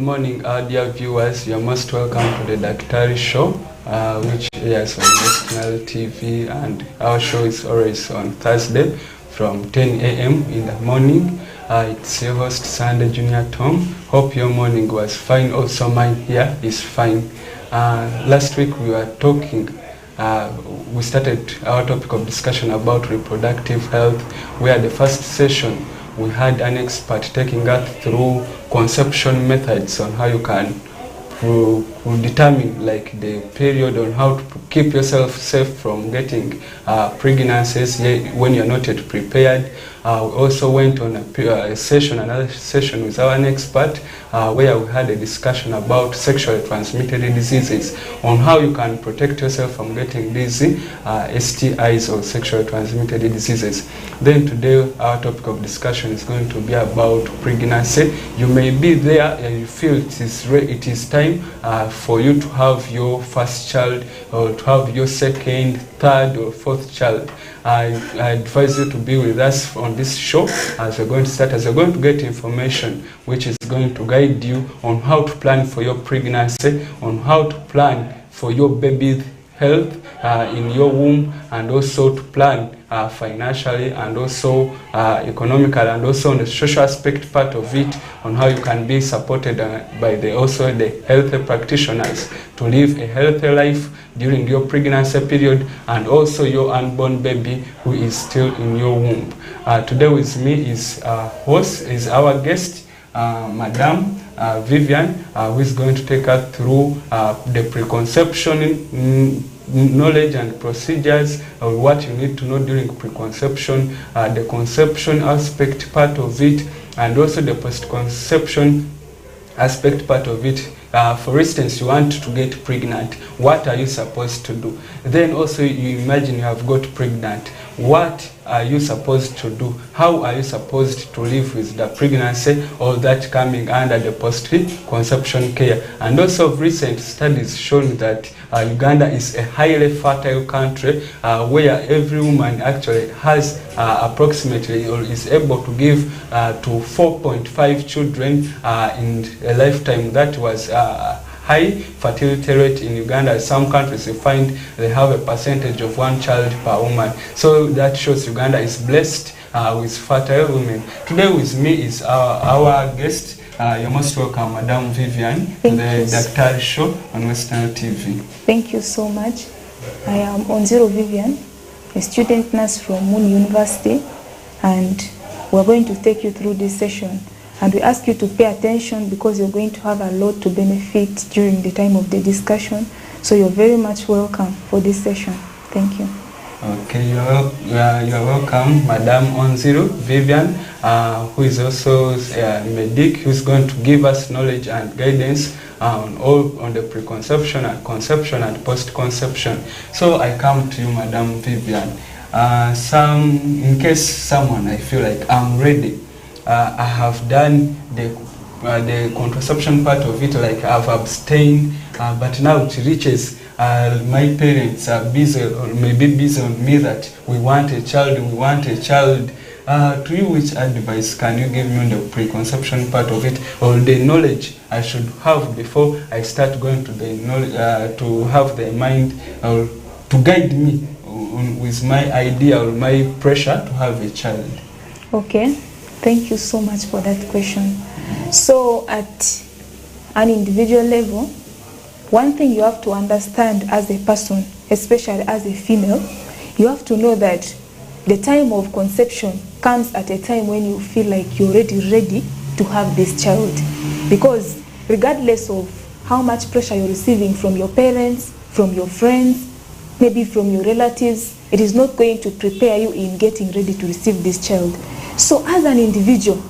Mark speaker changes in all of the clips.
Speaker 1: morning, our dear viewers. You're most welcome to the Daktari show, which airs on Westnile TV, and our show is always on Thursday from 10 a.m. in the morning. It's your host, Sunday Junior Tom. Hope your morning was fine. Also, mine here is fine. Last week we were talking, we started our topic of discussion about reproductive health, where the first session we had an expert taking us through conception methods on how you can determine like the period, on how to keep yourself safe from getting pregnancies when you're not yet prepared. We also went on another session with our expert where we had a discussion about sexually transmitted diseases, on how you can protect yourself from getting these STIs or sexually transmitted diseases. Then today our topic of discussion is going to be about pregnancy. You may be there and you feel it is time for you to have your first child, or to have your second, third or fourth child. I advise you to be with us on this show as we're going to start, as you're going to get information which is going to guide you on how to plan for your pregnancy, on how to plan for your baby's health in your womb, and also to plan financially and also economical, and also on the social aspect part of it, on how you can be supported by the healthy practitioners to live a healthy life during your pregnancy period, and also your unborn baby who is still in your womb. Today with me is our guest, Madam Vivian, who is going to take us through the preconception knowledge and procedures, or what you need to know during preconception, the conception aspect part of it, and also the post-conception aspect part of it. For instance, you want to get pregnant, what are you supposed to do? Then also you imagine you have got pregnant, what are you supposed to do? How are you supposed to live with the pregnancy? All that coming under the post-conception care. And also recent studies shown that Uganda is a highly fertile country, where every woman actually has approximately, or is able to give to 4.5 children in a lifetime. That was high fertility rate in Uganda. Some countries you find they have a percentage of 1 child per woman. So that shows Uganda is blessed with fertile women. Today with me is our guest. You're most welcome, Madam Vivian, to the Daktari show on Westnile TV.
Speaker 2: Thank you so much. I am Onzero Vivian, a student nurse from Moon University, and we're going to take you through this session. And we ask you to pay attention because you're going to have a lot to benefit during the time of the discussion. So you're very much welcome for this session. Thank you.
Speaker 1: Okay, you're welcome, Madam Onzero Vivian, who is also a medic, who's going to give us knowledge and guidance on the preconception and conception and post-conception. So I come to you, Madam Vivian. In case someone, I feel like I'm ready. I have done the contraception part of it, like I've abstained, but now it reaches my parents are busy, or maybe busy on me, that we want a child. To you, which advice can you give me on the preconception part of it, or the knowledge I should have before I start going to the knowledge, to have the mind, or to guide me with my idea or my pressure to have a child?
Speaker 2: Okay, thank you so much for that question. So at an individual level, one thing you have to understand as a person, especially as a female, you have to know that the time of conception comes at a time when you feel like you're already ready to have this child. Because regardless of how much pressure you're receiving from your parents, from your friends, maybe from your relatives, it is not going to prepare you in getting ready to receive this child. So as an individual,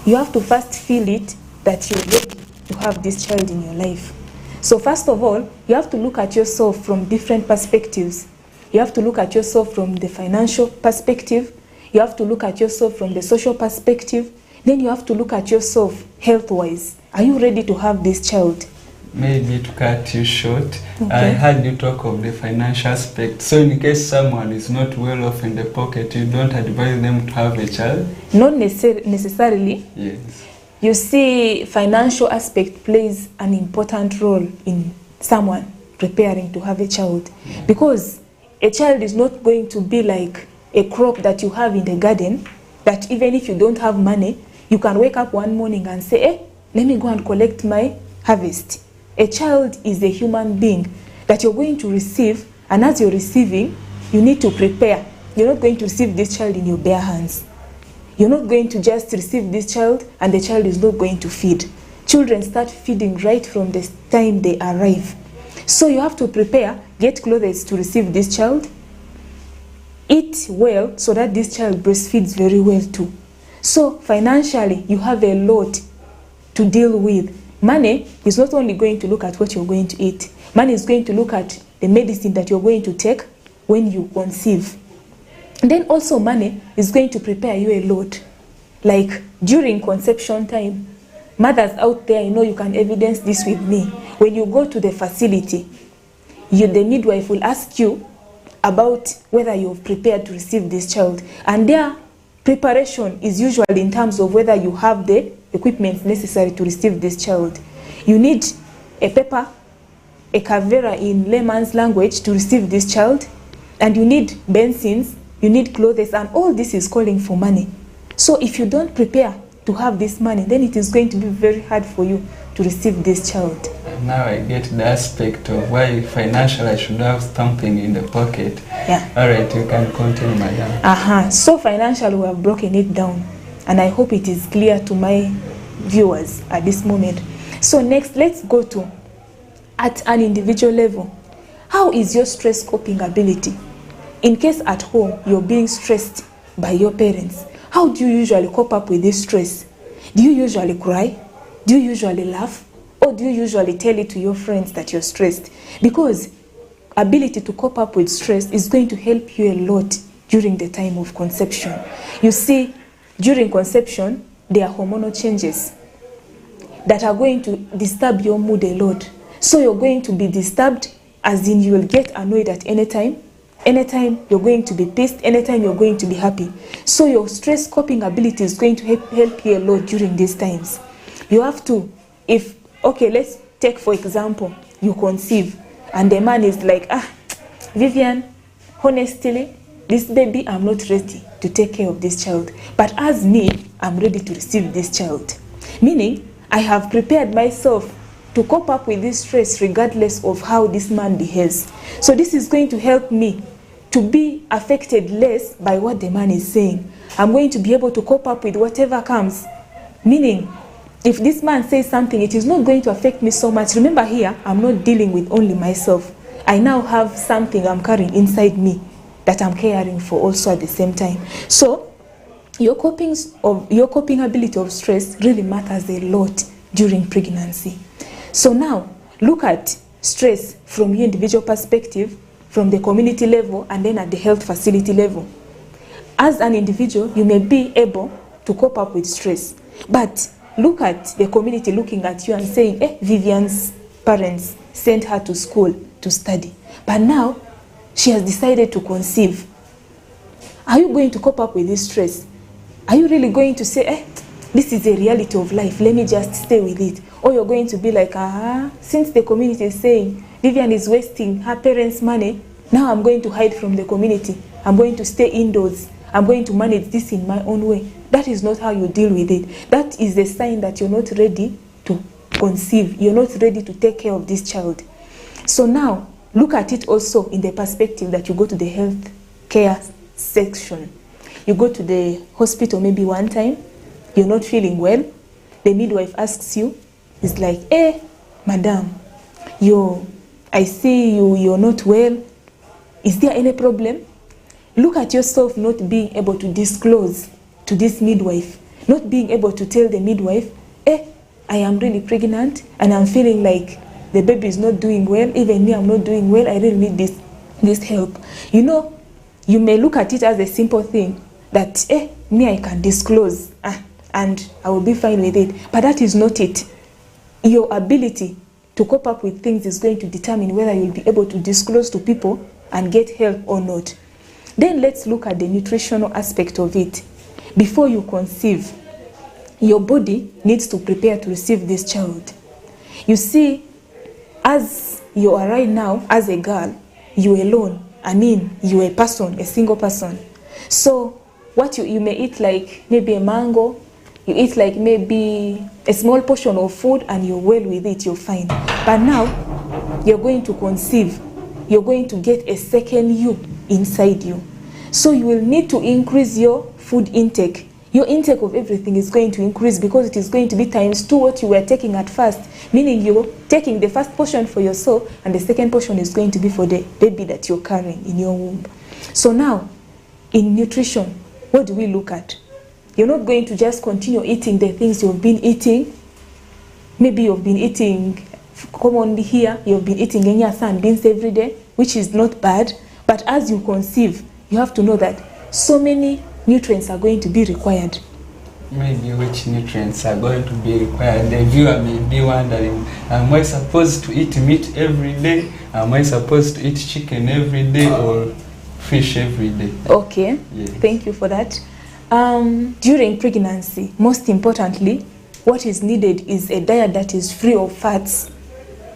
Speaker 2: you have to first feel it that you're ready to have this child in your life. So first of all, you have to look at yourself from different perspectives. You have to look at yourself from the financial perspective. You have to look at yourself from the social perspective. Then you have to look at yourself health-wise. Are you ready to have this child?
Speaker 1: Maybe to cut you short,
Speaker 2: okay.
Speaker 1: I heard you talk of the financial aspect. So in case someone is not well off in the pocket, you don't advise them to have a child?
Speaker 2: Not necessarily.
Speaker 1: Yes.
Speaker 2: you see, financial aspect plays an important role in someone preparing to have a child, because a child is not going to be like a crop that you have in the garden, that even if you don't have money, you can wake up one morning and say, hey, let me go and collect my harvest. A child is a human being that you're going to receive, and as you're receiving, you need to prepare. You're not going to receive this child in your bare hands. You're not going to just receive this child and the child is not going to feed. Children start feeding right from the time they arrive. So you have to prepare, get clothes to receive this child, eat well so that this child breastfeeds very well too. So financially, you have a lot to deal with. Money is not only going to look at what you're going to eat. Money is going to look at the medicine that you're going to take when you conceive. And then also money is going to prepare you a lot. Like during conception time, mothers out there, you can evidence this with me. When you go to the facility, the midwife will ask you about whether you've prepared to receive this child. And their preparation is usually in terms of whether you have the equipment necessary to receive this child. You need a paper, a cavera in layman's language to receive this child, and you need benzines, you need clothes, and all this is calling for money. So if you don't prepare to have this money, then it is going to be very hard for you to receive this child.
Speaker 1: Now I get the aspect of why financially I should have something in the pocket.
Speaker 2: Yeah.
Speaker 1: All right, you can continue, madam.
Speaker 2: So financially we have broken it down, and I hope it is clear to my viewers at this moment. So next, let's go to at an individual level. How is your stress coping ability? In case at home you're being stressed by your parents, how do you usually cope up with this stress? Do you usually cry? Do you usually laugh? Or do you usually tell it to your friends that you're stressed? Because ability to cope up with stress is going to help you a lot during the time of conception. You see, during conception, there are hormonal changes that are going to disturb your mood a lot. So you're going to be disturbed, as in you will get annoyed at any time. Anytime you're going to be pissed, anytime you're going to be happy. So your stress coping ability is going to help you a lot during these times. You have to, okay, let's take for example, you conceive, and the man is like, Vivian, honestly, this baby, I'm not ready to take care of this child. But as me, I'm ready to receive this child. Meaning, I have prepared myself to cope up with this stress regardless of how this man behaves. So this is going to help me to be affected less by what the man is saying. I'm going to be able to cope up with whatever comes. Meaning, if this man says something, it is not going to affect me so much. Remember here, I'm not dealing with only myself. I now have something I'm carrying inside me that I'm caring for also at the same time. So your coping ability of stress really matters a lot during pregnancy. So now, look at stress from your individual perspective, from the community level, and then at the health facility level. As an individual, you may be able to cope up with stress, but look at the community looking at you and saying, Vivian's parents sent her to school to study, but now she has decided to conceive. Are you going to cope up with this stress? Are you really going to say, this is a reality of life, let me just stay with it? Or you're going to be like, since the community is saying Vivian is wasting her parents' money, now I'm going to hide from the community. I'm going to stay indoors. I'm going to manage this in my own way. That is not how you deal with it. That is a sign that you're not ready to conceive. You're not ready to take care of this child. So now, look at it also in the perspective that you go to the health care section. You go to the hospital maybe one time, you're not feeling well, the midwife asks you, it's like, madam, I see you're not well. Is there any problem? Look at yourself not being able to disclose to this midwife, not being able to tell the midwife, I am really pregnant and I'm feeling like the baby is not doing well, even me, I'm not doing well, I really need this help. You may look at it as a simple thing that, me, I can disclose and I will be fine with it. But that is not it. Your ability to cope up with things is going to determine whether you'll be able to disclose to people and get help or not. Then let's look at the nutritional aspect of it. Before you conceive, your body needs to prepare to receive this child. You see, as you are right now, as a girl, you alone. I mean, you are a person, a single person. So what you may eat, like maybe a mango, you eat like maybe a small portion of food and you're well with it, you're fine. But now, you're going to conceive. You're going to get a second you inside you. So you will need to increase your food intake. Your intake of everything is going to increase because it is going to be times 2 what you were taking at first. Meaning you're taking the first portion for yourself and the second portion is going to be for the baby that you're carrying in your womb. So now, in nutrition, what do we look at? You're not going to just continue eating the things you've been eating. Maybe you've been eating, commonly here, you've been eating enyasa and beans every day, which is not bad. But as you conceive, you have to know that so many nutrients are going to be required.
Speaker 1: Maybe which nutrients are going to be required. The viewer may be wondering, am I supposed to eat meat every day? Am I supposed to eat chicken every day or fish every day?
Speaker 2: Okay,
Speaker 1: yes.
Speaker 2: Thank you for that. During pregnancy, most importantly, what is needed is a diet that is free of fats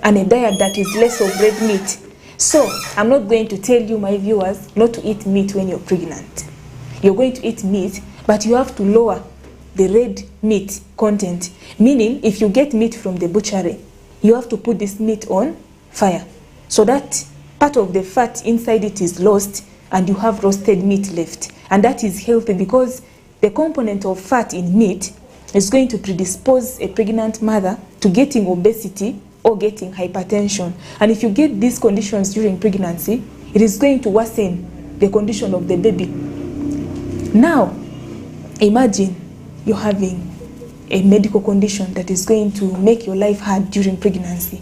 Speaker 2: and a diet that is less of red meat. So, I'm not going to tell you, my viewers, not to eat meat when you're pregnant. You're going to eat meat, but you have to lower the red meat content. Meaning, if you get meat from the butchery, you have to put this meat on fire so that part of the fat inside it is lost and you have roasted meat left. And that is healthy because the component of fat in meat is going to predispose a pregnant mother to getting obesity or getting hypertension. And if you get these conditions during pregnancy, it is going to worsen the condition of the baby. Now, imagine you're having a medical condition that is going to make your life hard during pregnancy.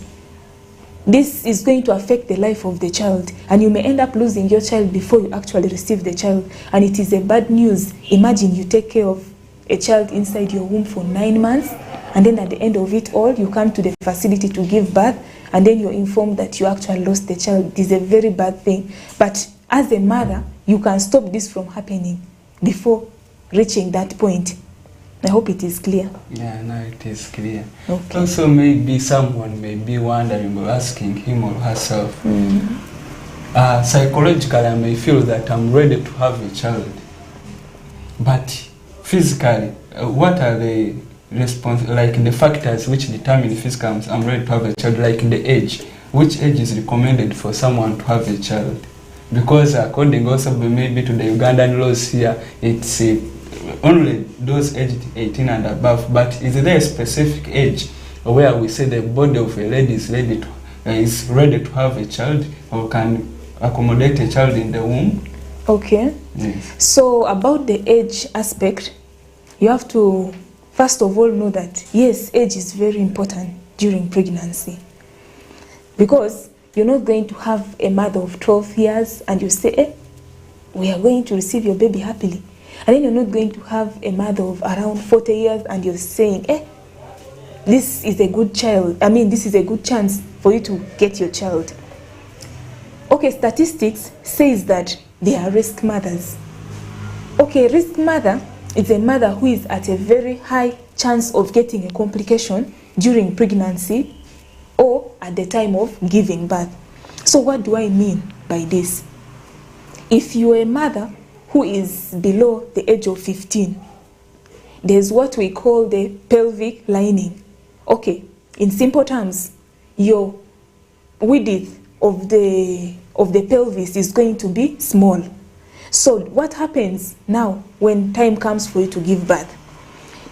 Speaker 2: This is going to affect the life of the child, and you may end up losing your child before you actually receive the child. And it is a bad news. Imagine you take care of a child inside your womb for 9 months, and then at the end of it all, you come to the facility to give birth, and then you're informed that you actually lost the child. It is a very bad thing. But as a mother, you can stop this from happening before reaching that point. I hope it is clear.
Speaker 1: Yeah, no, it is clear.
Speaker 2: Okay.
Speaker 1: Also, maybe someone may be wondering or asking him or herself, psychologically, I may feel that I'm ready to have a child. But physically, what are the the factors which determine physically I'm ready to have a child, like the age? Which age is recommended for someone to have a child? Because according also maybe to the Ugandan laws here, it's only those aged 18 and above. But is there a specific age where we say the body of a lady is ready to have a child or can accommodate a child in the womb?
Speaker 2: Okay.
Speaker 1: Yes.
Speaker 2: So about the age aspect, you have to first of all know that yes, age is very important during pregnancy, because you're not going to have a mother of 12 years and you say, we are going to receive your baby happily. And then you're not going to have a mother of around 40 years and you're saying, this is a good child. I mean, this is a good chance for you to get your child. Okay, statistics says that there are risk mothers. Okay, risk mother is a mother who is at a very high chance of getting a complication during pregnancy or at the time of giving birth. So what do I mean by this? If you're a mother who is below the age of 15, there's what we call the pelvic lining. Okay, in simple terms, your width of the pelvis is going to be small. So what happens now when time comes for you to give birth?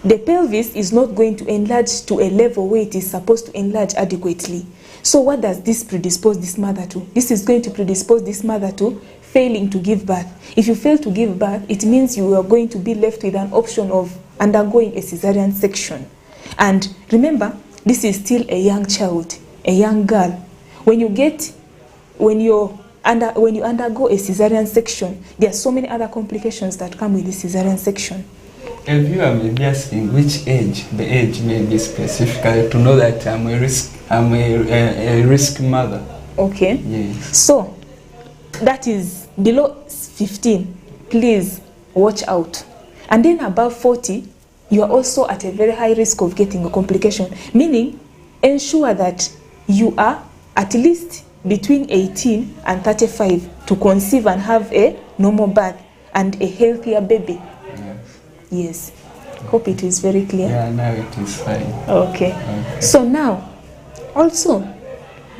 Speaker 2: The pelvis is not going to enlarge to a level where it is supposed to enlarge adequately. So what does this predispose this mother to? This is going to predispose this mother to failing to give birth. If you fail to give birth, it means you are going to be left with an option of undergoing a cesarean section. And remember, this is still a young child, a young girl. When you undergo a cesarean section, there are so many other complications that come with the cesarean section.
Speaker 1: A viewer may be asking which age, the age may be specifically to know that I'm a risk mother.
Speaker 2: Okay.
Speaker 1: Yes.
Speaker 2: So that is below 15. Please watch out. And then above 40, you are also at a very high risk of getting a complication. Meaning, ensure that you are at least between 18 and 35 to conceive and have a normal birth and a healthier baby. Yes. Hope it is very clear.
Speaker 1: Yeah, now it is fine.
Speaker 2: Okay. So now, also,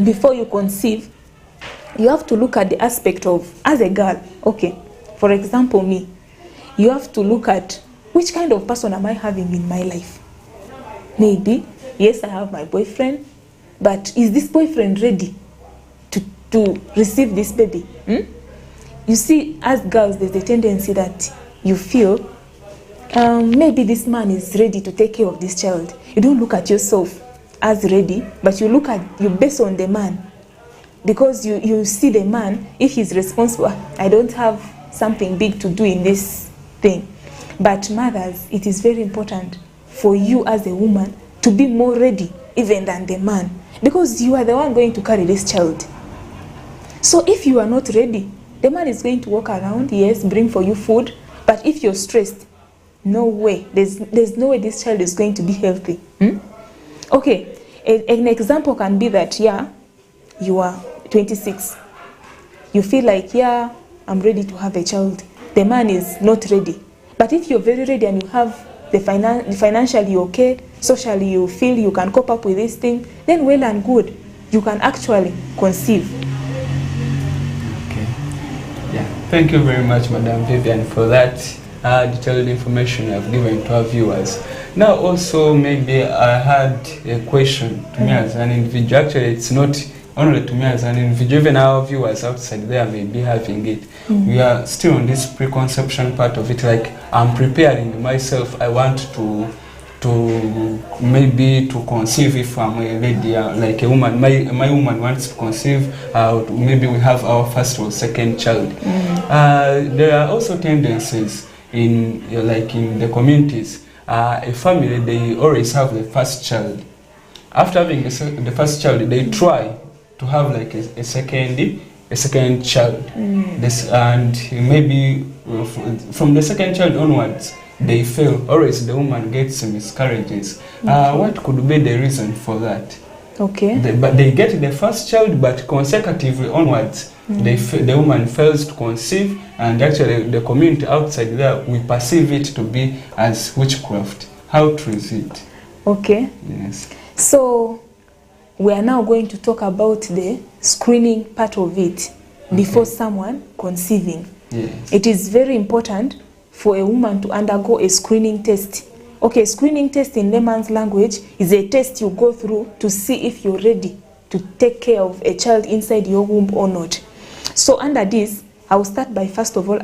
Speaker 2: before you conceive, you have to look at the aspect of, as a girl, okay, for example, me, you have to look at which kind of person am I having in my life. Maybe, yes, I have my boyfriend, but is this boyfriend ready to receive this baby? You see, as girls, there's a tendency that you feel maybe this man is ready to take care of this child. You don't look at yourself as ready, but you base on the man. Because you see the man, if he's responsible, I don't have something big to do in this thing. But mothers, it is very important for you as a woman to be more ready even than the man. Because you are the one going to carry this child. So if you are not ready, the man is going to walk around, yes, bring for you food. But if you're stressed, no way. There's no way this child is going to be healthy. Okay, an example can be that, yeah, you are 26. You feel like, yeah, I'm ready to have a child. The man is not ready. But if you're very ready and you have the financially okay, socially you feel you can cope up with this thing, then well and good. You can actually conceive.
Speaker 1: Okay. Yeah. Thank you very much, Madam Vivian, for that detailed information you have given to our viewers. Now also, maybe I had a question to me as an individual. Actually, it's not only to me as an individual, even our viewers outside there may be having it. We are still on this preconception part of it, like I'm preparing myself, I want to maybe to conceive if I'm a lady, like a woman, my woman wants to conceive, maybe we have our first or second child. There are also tendencies in the communities, a family, they always have the first child. After having the first child, they try to have like a second child. And maybe from the second child onwards, they fail. Always the woman gets miscarriages. What could be the reason for that?
Speaker 2: Okay.
Speaker 1: But they get the first child, but consecutively onwards, the woman fails to conceive, and actually the community outside there, we perceive it to be as witchcraft. How true is it?
Speaker 2: Okay.
Speaker 1: Yes.
Speaker 2: So we are now going to talk about the screening part of it before someone conceiving.
Speaker 1: Yes.
Speaker 2: It is very important for a woman to undergo a screening test. Okay, screening test in layman's language is a test you go through to see if you're ready to take care of a child inside your womb or not. So under this, I will start by first of all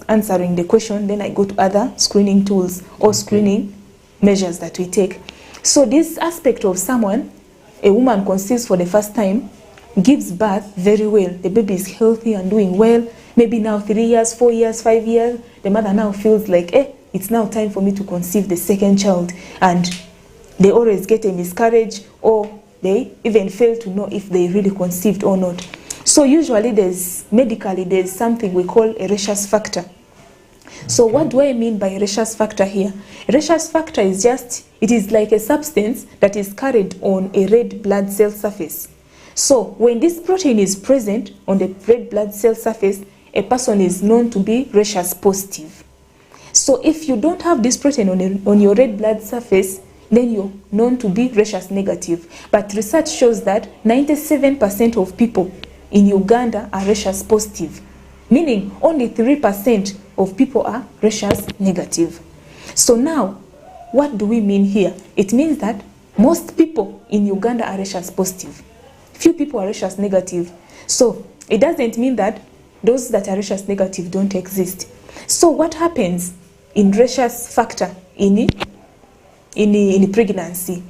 Speaker 2: answering the question, then I go to other screening tools or screening measures that we take. So this aspect of someone, a woman conceives for the first time, gives birth very well. The baby is healthy and doing well. Maybe now 3 years, 4 years, 5 years, the mother now feels like, it's now time for me to conceive the second child. And they always get a miscarriage, or they even fail to know if they really conceived or not. So usually medically there's something we call a rhesus factor. So what do I mean by rhesus factor here? Rhesus factor is it is like a substance that is carried on a red blood cell surface. So when this protein is present on the red blood cell surface, a person is known to be rhesus positive. So if you don't have this protein on your red blood surface, then you're known to be rhesus negative. But research shows that 97% of people in Uganda are rhesus positive, meaning only 3% of people are rhesus negative. So now, what do we mean here? It means that most people in Uganda are rhesus positive. Few people are rhesus negative. So it doesn't mean that those that are rhesus negative don't exist. So what happens in rhesus factor in pregnancy?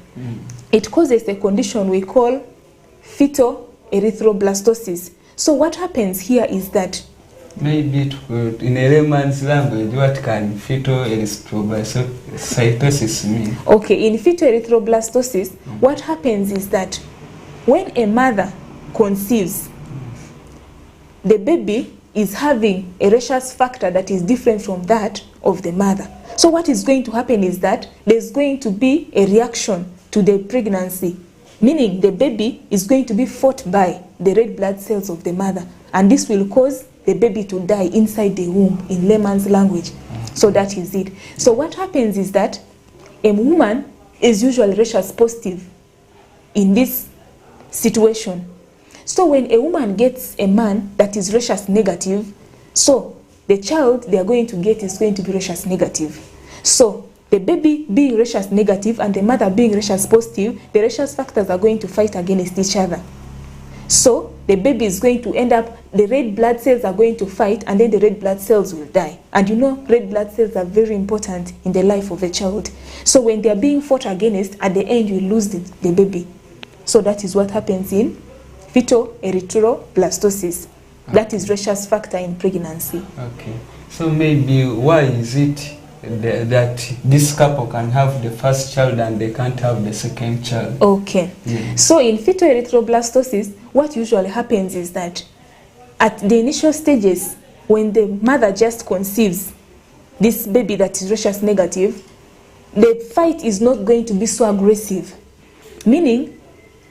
Speaker 2: It causes a condition we call fetal erythroblastosis. So what happens here is that,
Speaker 1: maybe in a layman's language, what can fetal erythroblastosis mean?
Speaker 2: Okay, in fetal erythroblastosis, what happens is that when a mother conceives, the baby is having a rhesus factor that is different from that of the mother. So what is going to happen is that there's going to be a reaction to the pregnancy, meaning the baby is going to be fought by the red blood cells of the mother, and this will cause the baby to die inside the womb, in layman's language. So that is it. So what happens is that a woman is usually rhesus positive in this situation. So when a woman gets a man that is rhesus negative, so the child they are going to get is going to be rhesus negative. So the baby being rhesus negative and the mother being rhesus positive, the rhesus factors are going to fight against each other. So the baby is going to end up, the red blood cells are going to fight, and then the red blood cells will die. And you know, red blood cells are very important in the life of a child. So when they are being fought against, at the end you lose the baby. So that is what happens in fetal erythroblastosis. That is rhesus factor in pregnancy.
Speaker 1: Okay. So maybe why is it that this couple can have the first child and they can't have the second child?
Speaker 2: Okay. Yeah. So in fetal erythroblastosis, what usually happens is that at the initial stages, when the mother just conceives this baby that is rhesus negative, the fight is not going to be so aggressive. Meaning,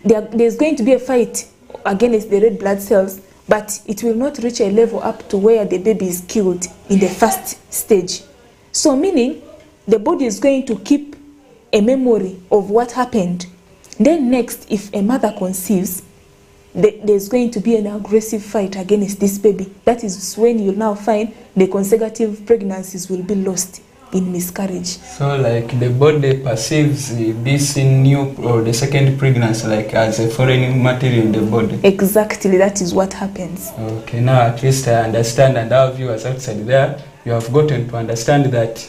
Speaker 2: there's going to be a fight against the red blood cells, but it will not reach a level up to where the baby is killed in the first stage. So meaning, the body is going to keep a memory of what happened. Then next, if a mother conceives, there's going to be an aggressive fight against this baby. That is when you'll now find the consecutive pregnancies will be lost in miscarriage. So
Speaker 1: like the body perceives this new or the second pregnancy like as a foreign material in the body.
Speaker 2: Exactly, that is what happens.
Speaker 1: Okay, now at least I understand, and our viewers outside there, you have gotten to understand that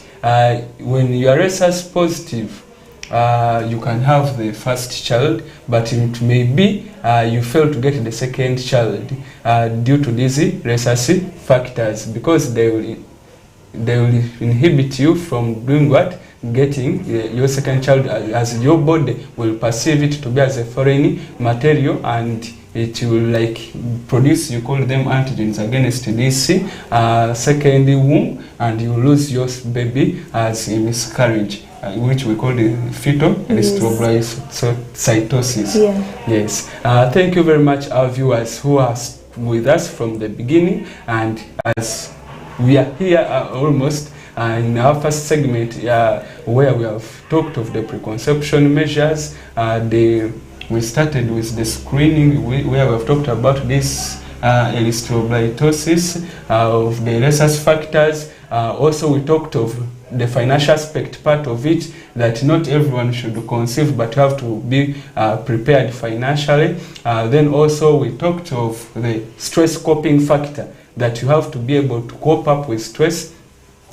Speaker 1: when you are rhesus positive, you can have the first child, but it may be you fail to get the second child due to these rhesus factors, because they will inhibit you from doing what? Getting your second child, as your body will perceive it to be as a foreign material, and it will like produce, you call them antigens against this second womb, and you lose your baby as a miscarriage, which we call the fetal erythrocytosis. Yeah. Yes. Thank you very much, our viewers who are with us from the beginning, and as we are here almost in our first segment where we have talked of the preconception measures. We started with the screening where we have talked about this erythrocytosis of the rhesus factors. Also we talked of the financial aspect part of it, that not everyone should conceive, but you have to be prepared financially. Then also we talked of the stress coping factor, that you have to be able to cope up with stress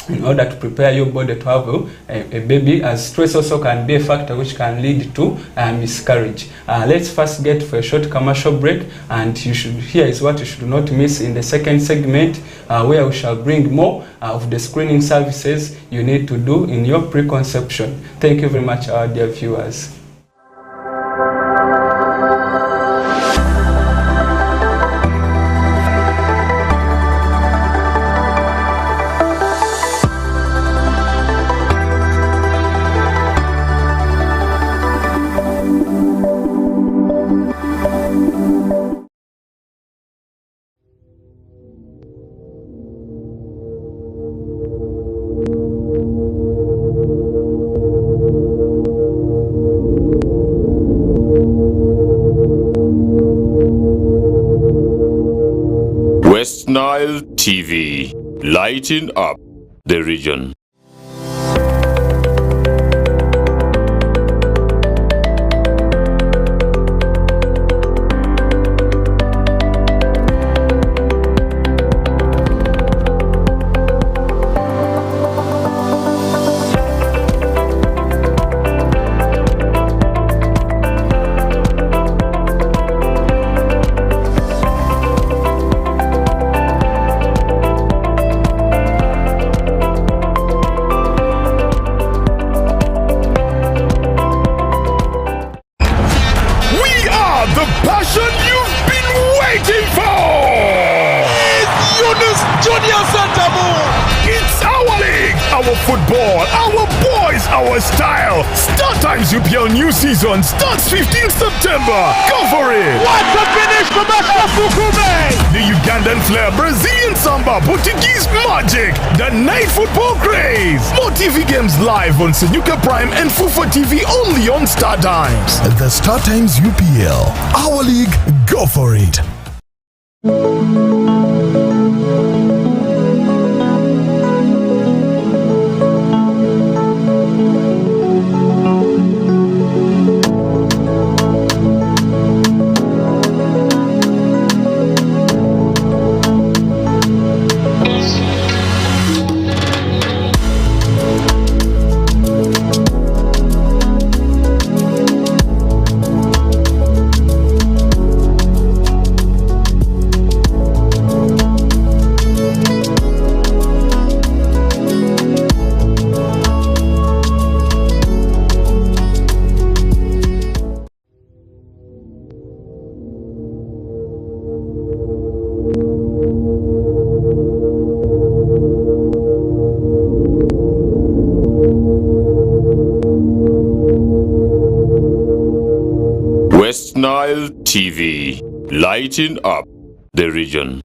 Speaker 1: in order to prepare your body to have a baby, as stress also can be a factor which can lead to miscarriage. Let's first get for a short commercial break, and here is what you should not miss in the second segment, where we shall bring more of the screening services you need to do in your preconception. Thank you very much, our dear viewers.
Speaker 3: Westnile TV, lighting up the region.
Speaker 4: our football, our boys, our style. Star Times UPL new season starts 15th September. Go for it!
Speaker 5: What a finish from Fukume!
Speaker 4: The Ugandan flair, Brazilian samba, Portuguese magic, the night football craze. More TV games live on Senyuka Prime and Fufa TV only on Star Times. The Star Times UPL, our league, go for it.
Speaker 3: Westnile TV, lighting up the region.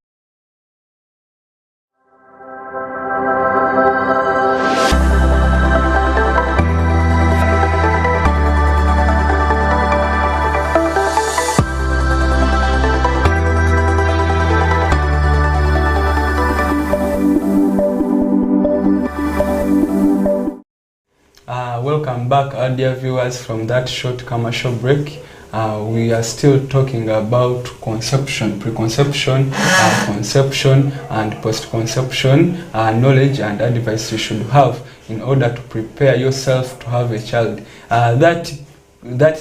Speaker 1: Welcome back, our dear viewers, from that short commercial break. We are still talking about conception, preconception, conception and post-conception knowledge and advice you should have in order to prepare yourself to have a child. That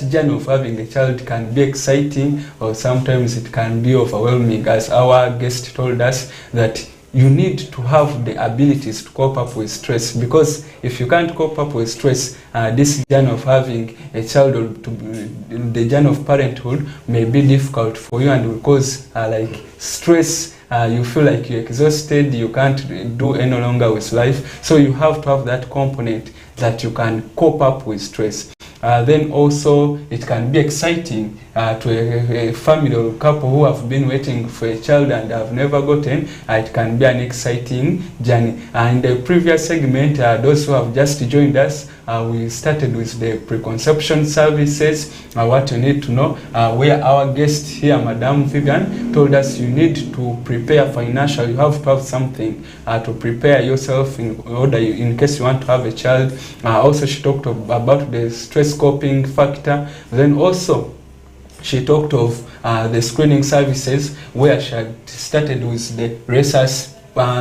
Speaker 1: journey of having a child can be exciting, or sometimes it can be overwhelming, as our guest told us that you need to have the abilities to cope up with stress, because if you can't cope up with stress, this journey of having a child, or the journey of parenthood, may be difficult for you and will cause like stress. You feel like you're exhausted, you can't do any longer with life. So you have to have that component that you can cope up with stress. Then also it can be exciting to a family or couple who have been waiting for a child and have never gotten. It can be an exciting journey. In the previous segment, those who have just joined us, we started with the preconception services, what you need to know, where our guest here, Madam Vivian, told us you need to prepare financially. You have to have something to prepare yourself in order, in case you want to have a child. Also, she talked about the stress coping factor. Then also, she talked of the screening services, where she had started with the rhesus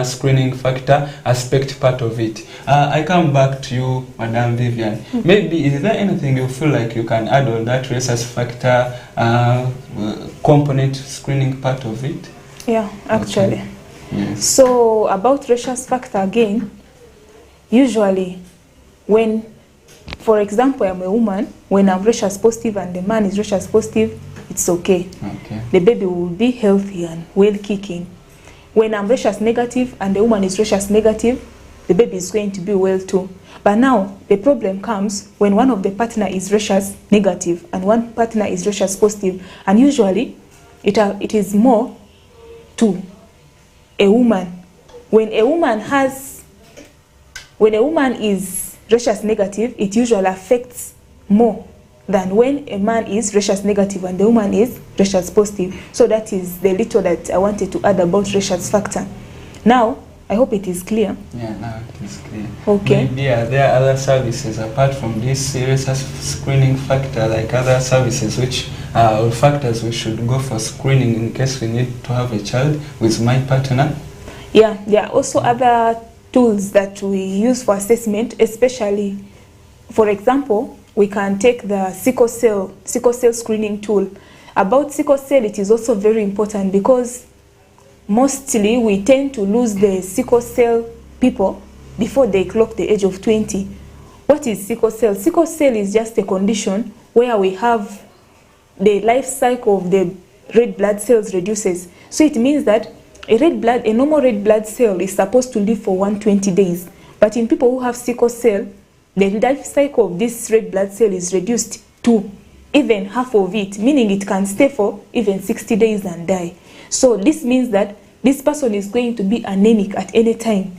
Speaker 1: screening factor aspect part of it. I come back to you, Madam Vivian. Maybe is there anything you feel like you can add on that rhesus factor component screening part of it?
Speaker 2: Yeah, actually.
Speaker 1: Okay. Yes.
Speaker 2: So about rhesus factor again, usually when, for example, I'm a woman, when I'm rhesus positive and the man is rhesus positive, it's okay. The baby will be healthy and well kicking. When I'm rhesus negative and the woman is rhesus negative, the baby is going to be well too. But now the problem comes when one of the partner is rhesus negative and one partner is rhesus positive, and usually it is more to a woman. When a woman is rhesus negative, it usually affects more than when a man is rhesus negative and the woman is rhesus positive. So that is the little that I wanted to add about rhesus factor. Now, I hope it is clear.
Speaker 1: Yeah, now it is clear.
Speaker 2: Okay.
Speaker 1: Maybe there are other services apart from this rhesus screening factor, like other services which or factors we should go for screening in case we need to have a child with my partner.
Speaker 2: Yeah, there are also other tools that we use for assessment, especially, for example, we can take the sickle cell screening tool. About sickle cell, it is also very important because mostly we tend to lose the sickle cell people before they clock the age of 20. What is sickle cell? Sickle cell is just a condition where we have the life cycle of the red blood cells reduces. So it means that a normal red blood cell is supposed to live for 120 days. But in people who have sickle cell, the life cycle of this red blood cell is reduced to even half of it, meaning it can stay for even 60 days and die. So this means that this person is going to be anemic at any time.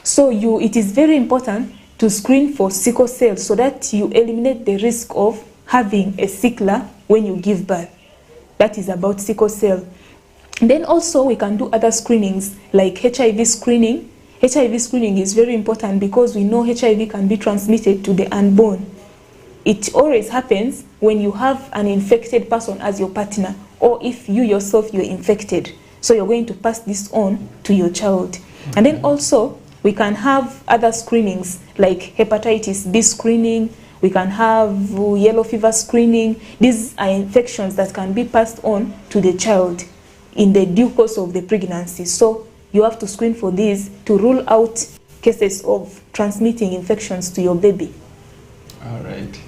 Speaker 2: So it is very important to screen for sickle cell so that you eliminate the risk of having a sickler when you give birth. That is about sickle cell. Then also we can do other screenings like HIV screening. HIV screening is very important because we know HIV can be transmitted to the unborn. It always happens when you have an infected person as your partner, or if you yourself you're infected. So you're going to pass this on to your child. And then also we can have other screenings like hepatitis B screening. We can have yellow fever screening. These are infections that can be passed on to the child in the due course of the pregnancy. So you have to screen for these to rule out cases of transmitting infections to your baby.
Speaker 1: All right.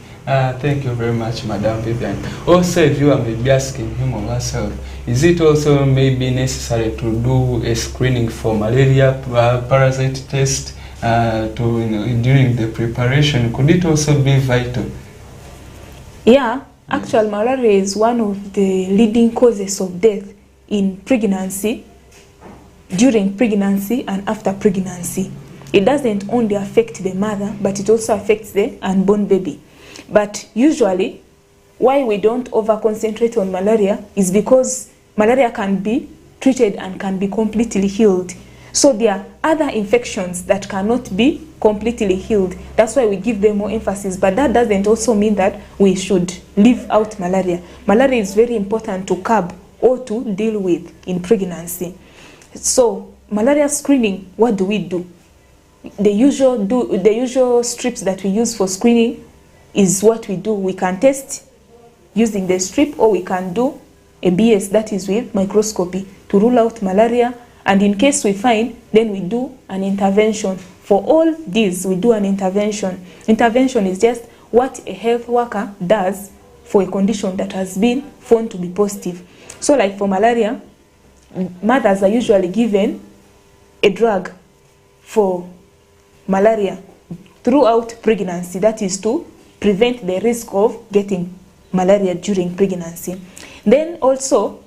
Speaker 1: Thank you very much, Madam Vivian. Also, if you are maybe asking him or herself, is it also maybe necessary to do a screening for malaria parasite test during the preparation? Could it also be vital?
Speaker 2: Yeah, actual malaria is one of the leading causes of death in pregnancy, during pregnancy and after pregnancy. It doesn't only affect the mother, but it also affects the unborn baby. But usually, why we don't over-concentrate on malaria is because malaria can be treated and can be completely healed. So there are other infections that cannot be completely healed. That's why we give them more emphasis. But that doesn't also mean that we should leave out malaria. Malaria is very important to curb or to deal with in pregnancy. So malaria screening, what do we do? The usual strips that we use for screening is what we do. We can test using the strip, or we can do a BS, that is with microscopy, to rule out malaria. And in case we find, then we do an intervention. For all these, we do an intervention. Intervention is just what a health worker does for a condition that has been found to be positive. So like for malaria, mothers are usually given a drug for malaria throughout pregnancy, that is to prevent the risk of getting malaria during pregnancy. Then also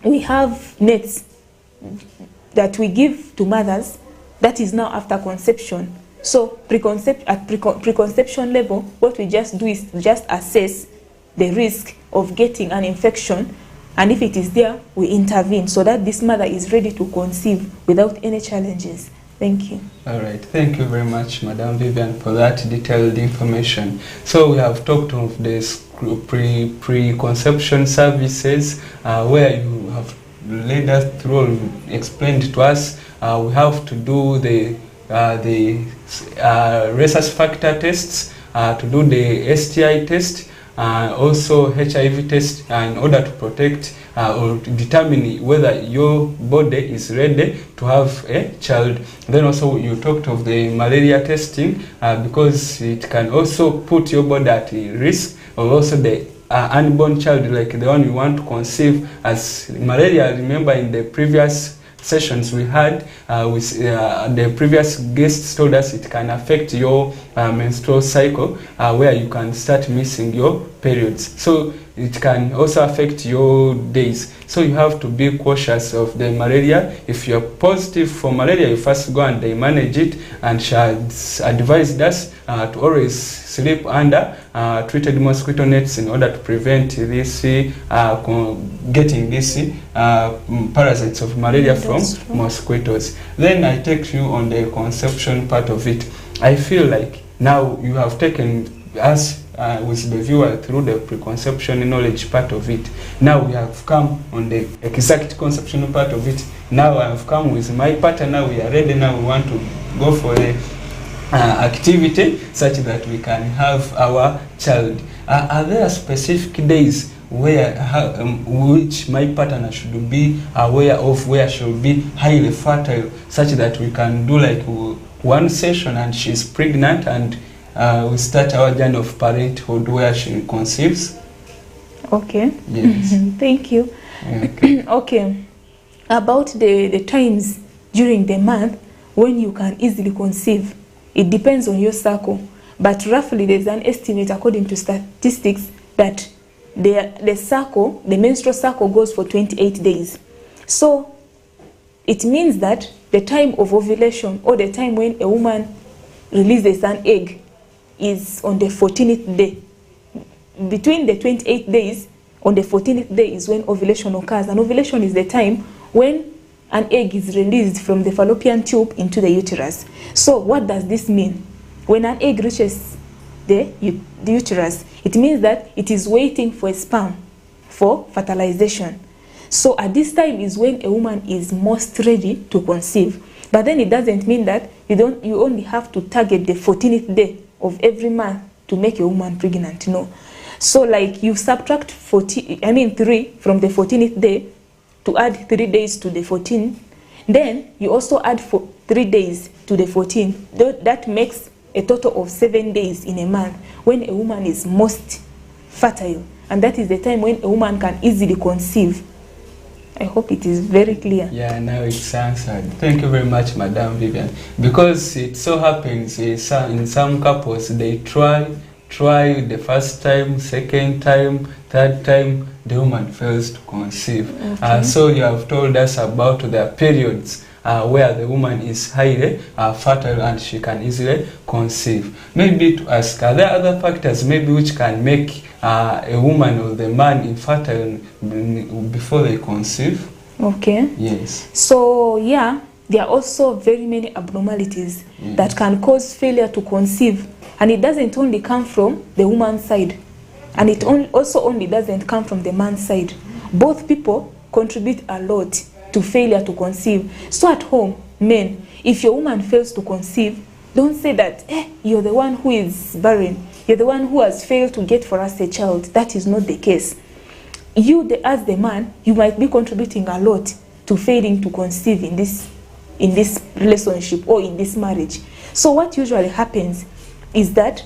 Speaker 2: we have nets that we give to mothers, that is now after conception. So preconception level, what we just do is just assess the risk of getting an infection, and if it is there, we intervene so that this mother is ready to conceive without any challenges. Thank you.
Speaker 1: All right. Thank you very much, Madam Vivian, for that detailed information. So we have talked of this preconception services where you have led us through and explained to us we have to do the rhesus factor tests, to do the STI test, also HIV test, in order to protect or determine whether your body is ready to have a child. Then also you talked of the malaria testing because it can also put your body at risk, or also the unborn child, like the one you want to conceive. As malaria, remember in the previous sessions we had with the previous guests told us it can affect your menstrual cycle, where you can start missing your periods. So it can also affect your days. So you have to be cautious of the malaria. If you're positive for malaria, you first go and they manage it, and she has advised us to always sleep under treated mosquito nets in order to prevent this getting this parasites of malaria from mosquitoes. Then I take you on the conception part of it. I feel like now you have taken us with the viewer through the preconception knowledge part of it. Now we have come on the exact conception part of it. Now I have come with my partner. Now we are ready. Now we want to go for the activity such that we can have our child. Are there specific days where which my partner should be aware of, where she will be highly fertile, such that we can do like one session and she's pregnant, and we start our journey of parenthood where she conceives?
Speaker 2: Okay.
Speaker 1: Yes.
Speaker 2: Thank you.
Speaker 1: Okay.
Speaker 2: Okay. About the times during the month when you can easily conceive it depends on your cycle, but roughly there's an estimate according to statistics that the cycle, the menstrual cycle, goes for 28 days. So it means that the time of ovulation, or the time when a woman releases an egg, is on the 14th day. Between the 28 days, on the 14th day is when ovulation occurs. And ovulation is the time when an egg is released from the fallopian tube into the uterus. So what does this mean? When an egg reaches the uterus, it means that it is waiting for a sperm for fertilization. So at this time is when a woman is most ready to conceive. But then it doesn't mean that you only have to target the 14th day of every month to make a woman pregnant. No. So like you subtract 3 from the 14th day to add 3 days to the 14th. Then you also add 3 days to the 14th. That makes a total of 7 days in a month when a woman is most fertile. And that is the time when a woman can easily conceive. I hope it is very clear.
Speaker 1: Yeah, now it's answered. Thank you very much, Madam Vivian. Because it so happens in some couples, they try the first time, second time, third time, the woman fails to conceive.
Speaker 2: Okay.
Speaker 1: So you have told us about the periods where the woman is highly fertile and she can easily conceive. Maybe to ask, are there other factors maybe which can make a woman or the man infertile before they conceive?
Speaker 2: Okay.
Speaker 1: Yes.
Speaker 2: So yeah, there are also very many abnormalities that can cause failure to conceive. And it doesn't only come from the woman's side. And it also only doesn't come from the man's side. Both people contribute a lot to failure to conceive. So at home, men, if your woman fails to conceive, don't say that, you're the one who is barren. You're the one who has failed to get for us a child. That is not the case. You, as the man, you might be contributing a lot to failing to conceive in this relationship or in this marriage. So what usually happens is that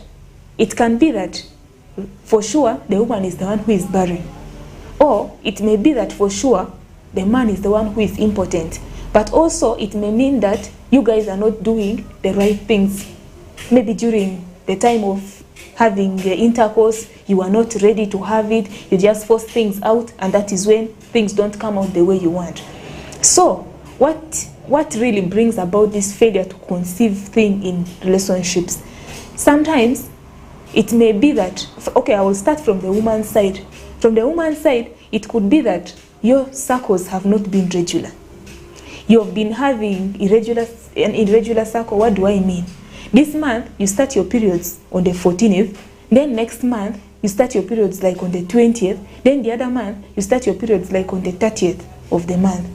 Speaker 2: it can be that for sure the woman is the one who is barren. Or it may be that for sure the man is the one who is impotent. But also it may mean that you guys are not doing the right things. Maybe during the time of having intercourse, you are not ready to have it. You just force things out, and that is when things don't come out the way you want. So what really brings about this failure to conceive thing in relationships? Sometimes it may be that, okay, I will start from the woman's side. From the woman's side, it could be that your cycles have not been regular. You have been having an irregular cycle. What do I mean? This month, you start your periods on the 14th. Then next month, you start your periods like on the 20th. Then the other month, you start your periods like on the 30th of the month.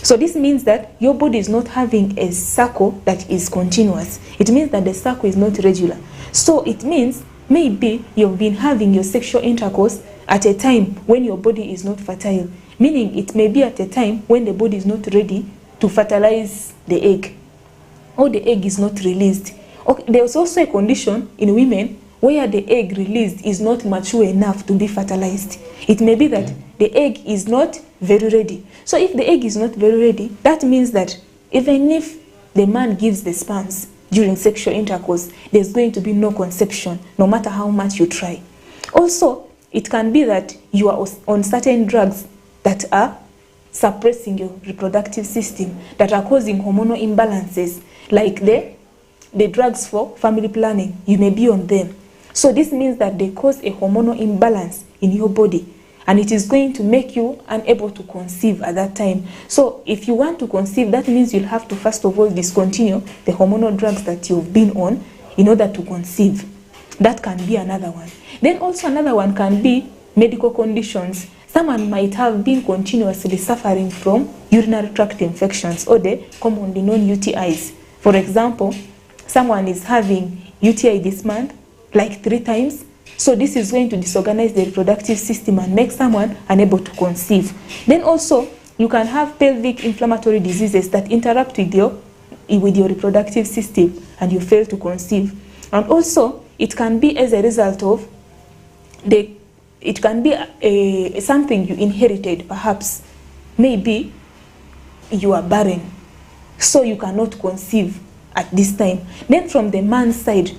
Speaker 2: So this means that your body is not having a cycle that is continuous. It means that the cycle is not regular. So it means maybe you've been having your sexual intercourse at a time when your body is not fertile. Meaning it may be at a time when the body is not ready to fertilize the egg, or the egg is not released. Okay, there's also a condition in women where the egg released is not mature enough to be fertilized. It may be that the egg is not very ready. So if the egg is not very ready, that means that even if the man gives the sperms during sexual intercourse, there's going to be no conception, no matter how much you try. Also, it can be that you are on certain drugs that are suppressing your reproductive system, that are causing hormonal imbalances, like the drugs for family planning. You may be on them. So this means that they cause a hormonal imbalance in your body, and it is going to make you unable to conceive at that time. So if you want to conceive, that means you'll have to first of all discontinue the hormonal drugs that you've been on in order to conceive. That can be another one. Then also another one can be medical conditions. Someone might have been continuously suffering from urinary tract infections, or the commonly known UTIs. For example, someone is having UTI this month like 3 times. So this is going to disorganize the reproductive system and make someone unable to conceive. Then also, you can have pelvic inflammatory diseases that interrupt with your reproductive system, and you fail to conceive. And also, it can be as a result of it can be something you inherited, perhaps. Maybe you are barren, so you cannot conceive at this time. Then from the man's side,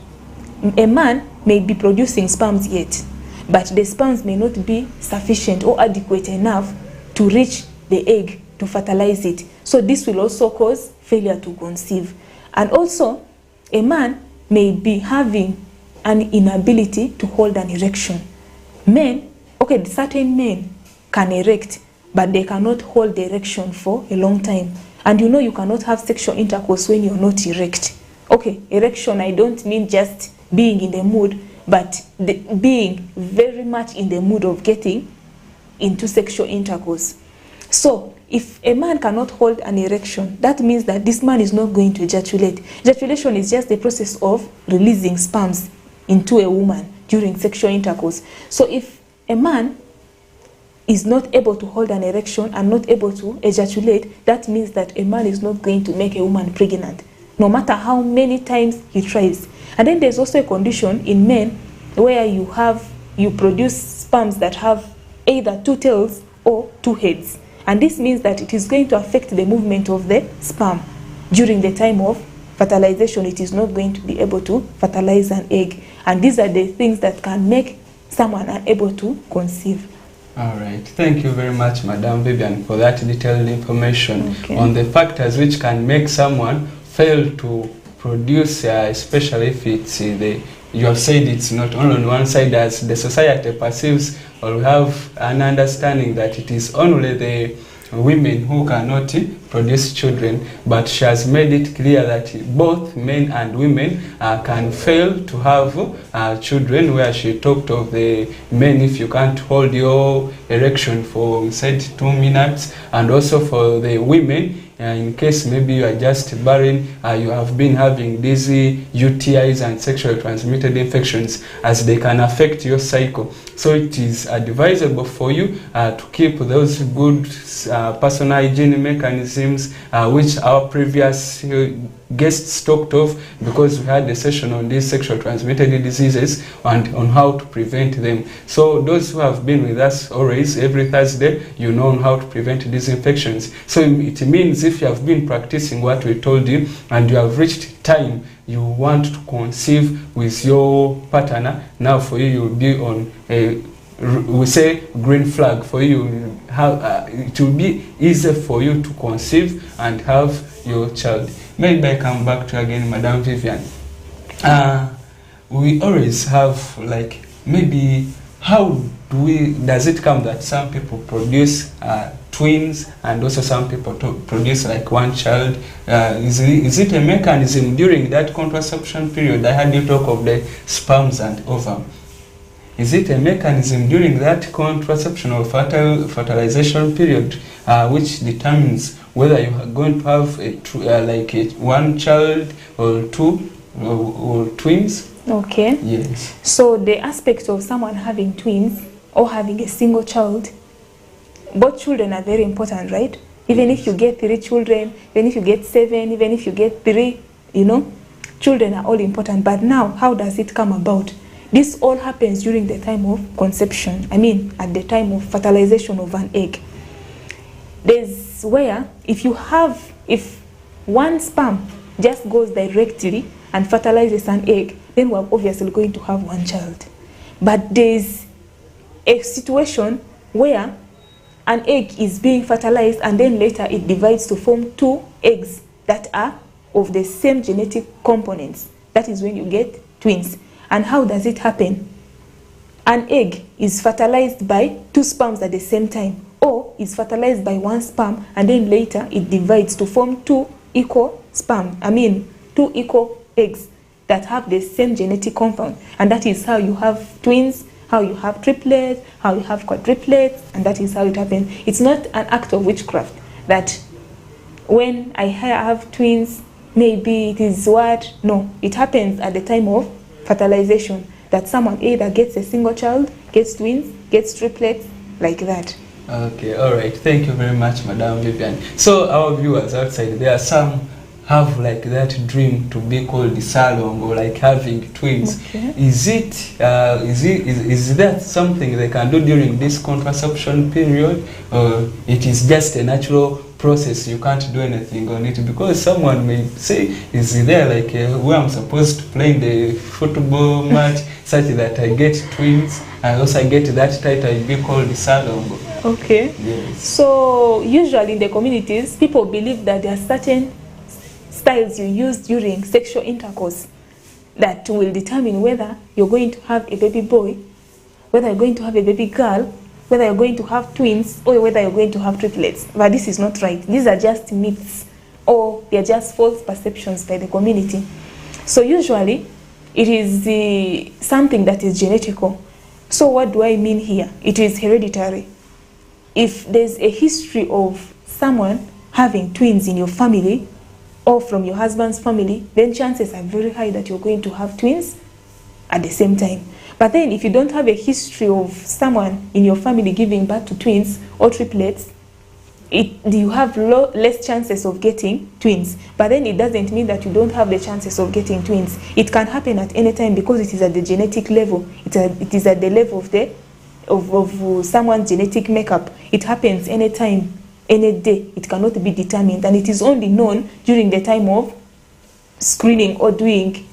Speaker 2: a man may be producing sperms yet, but the sperms may not be sufficient or adequate enough to reach the egg to fertilize it. So this will also cause failure to conceive. And also, a man may be having an inability to hold an erection. Men, okay, certain men can erect, but they cannot hold the erection for a long time. And you know you cannot have sexual intercourse when you're not erect. Okay, erection, I don't mean just being in the mood, but being very much in the mood of getting into sexual intercourse. So, if a man cannot hold an erection, that means that this man is not going to ejaculate. Ejaculation is just the process of releasing sperms into a woman during sexual intercourse. So, if a man is not able to hold an erection and not able to ejaculate, that means that a man is not going to make a woman pregnant, no matter how many times he tries. And then there's also a condition in men where you produce sperms that have either 2 tails or 2 heads. And this means that it is going to affect the movement of the sperm. During the time of fertilization, it is not going to be able to fertilize an egg. And these are the things that can make someone unable to conceive.
Speaker 1: All right. Thank you very much, Madam Vivian, for that detailed information on the factors which can make someone fail to produce, especially if it's you have said it's not only on one side, as the society perceives or have an understanding that it is only the women who cannot produce children, but she has made it clear that both men and women can fail to have children, where she talked of the men, if you can't hold your erection for, said, 2 minutes, and also for the women, in case maybe you are just barren, you have been having these UTIs and sexually transmitted infections, as they can affect your cycle. So it is advisable for you to keep those good personal hygiene mechanisms which our previous guests talked of, because we had a session on these sexually transmitted diseases and on how to prevent them. So those who have been with us always every Thursday, you know how to prevent these infections. So it means if you have been practicing what we told you and you have reached time you want to conceive with your partner, now for you you'll be on a, we say, green flag for you. It will be easier for you to conceive and have your child. Maybe I come back to again, Madam Vivian. We always have, like, maybe how does it come that some people produce twins and also some people produce like one child? Is it a mechanism during that contraception period? I had you talk of the sperms and ovum. Is it a mechanism during that contraception or fertilization period which determines whether you are going to have one child or 2 or twins?
Speaker 2: Okay.
Speaker 1: Yes.
Speaker 2: So the aspect of someone having twins or having a single child, both children are very important, right? Even if you get 3 children, even if you get 7, even if you get 3, children are all important. But now, how does it come about? This all happens during the time of conception. I mean, at the time of fertilization of an egg. There's where if one sperm just goes directly and fertilizes an egg, then we're obviously going to have one child. But there's a situation where an egg is being fertilized and then later it divides to form 2 eggs that are of the same genetic components. That is when you get twins. And how does it happen? An egg is fertilized by 2 sperms at the same time, or is fertilized by 1 sperm and then later it divides to form 2 equal eggs that have the same genetic compound. And that is how you have twins, how you have triplets, how you have quadruplets, and that is how it happens. It's not an act of witchcraft that when I have twins, maybe it is what? No, it happens at the time of fertilization, that someone either gets a single child, gets twins, gets triplets, like that.
Speaker 1: Okay, all right. Thank you very much, Madam Vivian. So our viewers outside, there are some have like that dream to be called the salon or like having twins. Okay. Is that something they can do during this contraception period, or it is just a natural process, you can't do anything on it, because someone may say, is there like where I'm supposed to play the football match such that I get twins, and also I get that title, I be called Salongo.
Speaker 2: Okay.
Speaker 1: Yes.
Speaker 2: So usually in the communities, people believe that there are certain styles you use during sexual intercourse that will determine whether you're going to have a baby boy, whether you're going to have a baby girl, whether you're going to have twins, or whether you're going to have triplets. But this is not right. These are just myths, or they're just false perceptions by the community. So usually it is something that is genetical. So what do I mean here? It is hereditary. If there's a history of someone having twins in your family or from your husband's family, then chances are very high that you're going to have twins at the same time. But then if you don't have a history of someone in your family giving birth to twins or triplets, you have less chances of getting twins. But then it doesn't mean that you don't have the chances of getting twins. It can happen at any time because it is at the genetic level. It is at the level of someone's genetic makeup. It happens anytime, any day. It cannot be determined, and it is only known during the time of screening or doing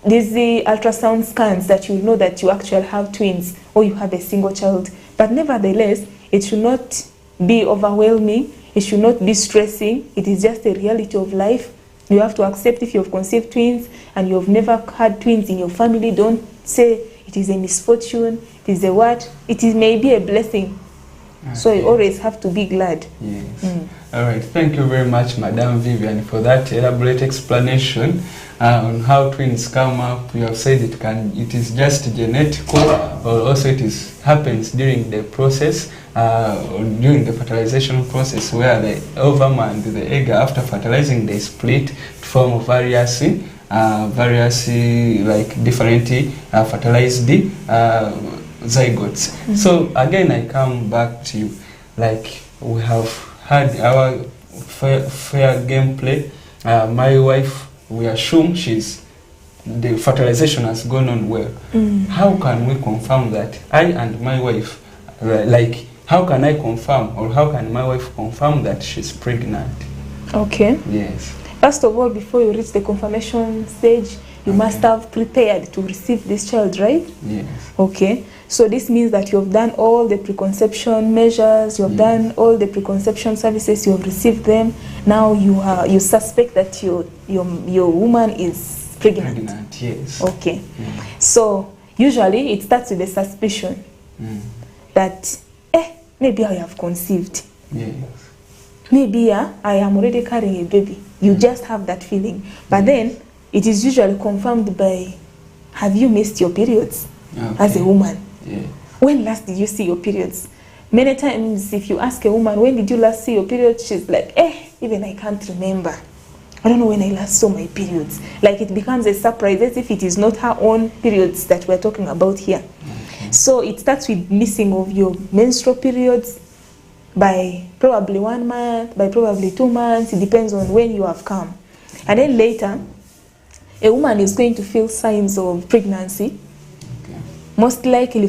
Speaker 2: these ultrasound scans that you know that you actually have twins or you have a single child. But nevertheless, it should not be overwhelming. It should not be stressing. It is just a reality of life. You have to accept if you have conceived twins and you have never had twins in your family. Don't say it is a misfortune. It is a what? It is maybe a blessing. Okay. So you always have to be glad.
Speaker 1: Yes. All right. Thank you very much, Madam Vivian, for that elaborate explanation on how twins come up. You have said it is just genetical, or also happens during the process, during the fertilization process, where the ovum and the egg, after fertilizing, they split to form various like different fertilized zygotes. So again, I come back to you. Like, we have had our fair gameplay. My wife, we assume the fertilization has gone on well. How can we confirm that? I and my wife, like, how can I confirm, or how can my wife confirm that she's pregnant?
Speaker 2: Okay.
Speaker 1: Yes.
Speaker 2: First of all, before you reach the confirmation stage, you must have prepared to receive this child, right? Yes. Okay. So this means that you have done all the preconception measures, you have done all the preconception services, you have received them. Now you suspect that your woman is pregnant.
Speaker 1: Yes.
Speaker 2: Okay. So usually it starts with a suspicion that maybe I have conceived.
Speaker 1: Yes.
Speaker 2: Maybe I am already carrying a baby. You just have that feeling. But then it is usually confirmed by, have you missed your periods as a woman?
Speaker 1: Yeah.
Speaker 2: When last did you see your periods? Many times if you ask a woman, when did you last see your periods? She's like, even I can't remember. I don't know when I last saw my periods. Like, it becomes a surprise as if it is not her own periods that we're talking about here. Okay. So it starts with missing of your menstrual periods by probably 1 month, by probably 2 months. It depends on when you have come. And then later, a woman is going to feel signs of pregnancy. Most likely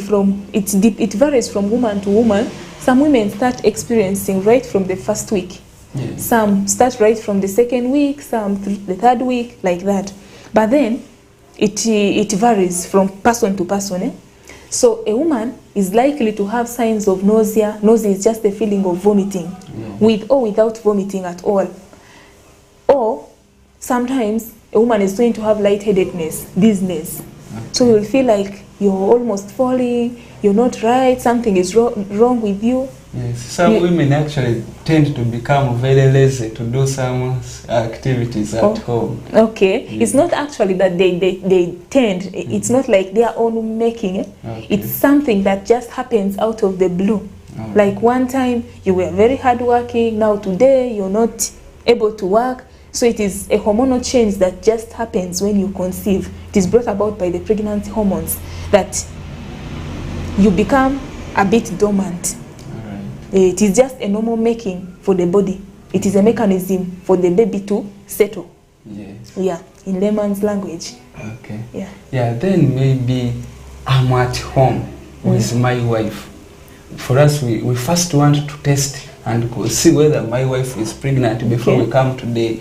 Speaker 2: it varies from woman to woman. Some women start experiencing right from the first week. Yes. Some start right from the second week, some the third week, like that. But then it varies from person to person. So a woman is likely to have signs of nausea. Nausea is just a feeling of vomiting, with or without vomiting at all. Or sometimes a woman is going to have lightheadedness, dizziness. So you'll feel like you're almost falling, you're not right, something is wrong with you.
Speaker 1: Yes, some women actually tend to become very lazy to do some activities at home.
Speaker 2: Okay, it's not actually that they tend, it's not like their own making. Okay. It's something that just happens out of the blue. Like one time you were very hardworking, now today you're not able to work. So it is a hormonal change that just happens when you conceive. It is brought about by the pregnancy hormones, that you become a bit dormant. It is just a normal making for the body. It is a mechanism for the baby to settle.
Speaker 1: Yes.
Speaker 2: Yeah, in layman's language.
Speaker 1: Okay.
Speaker 2: Yeah.
Speaker 1: Yeah, then maybe I'm at home with my wife. For us, we first want to test and could see whether my wife is pregnant before we come to the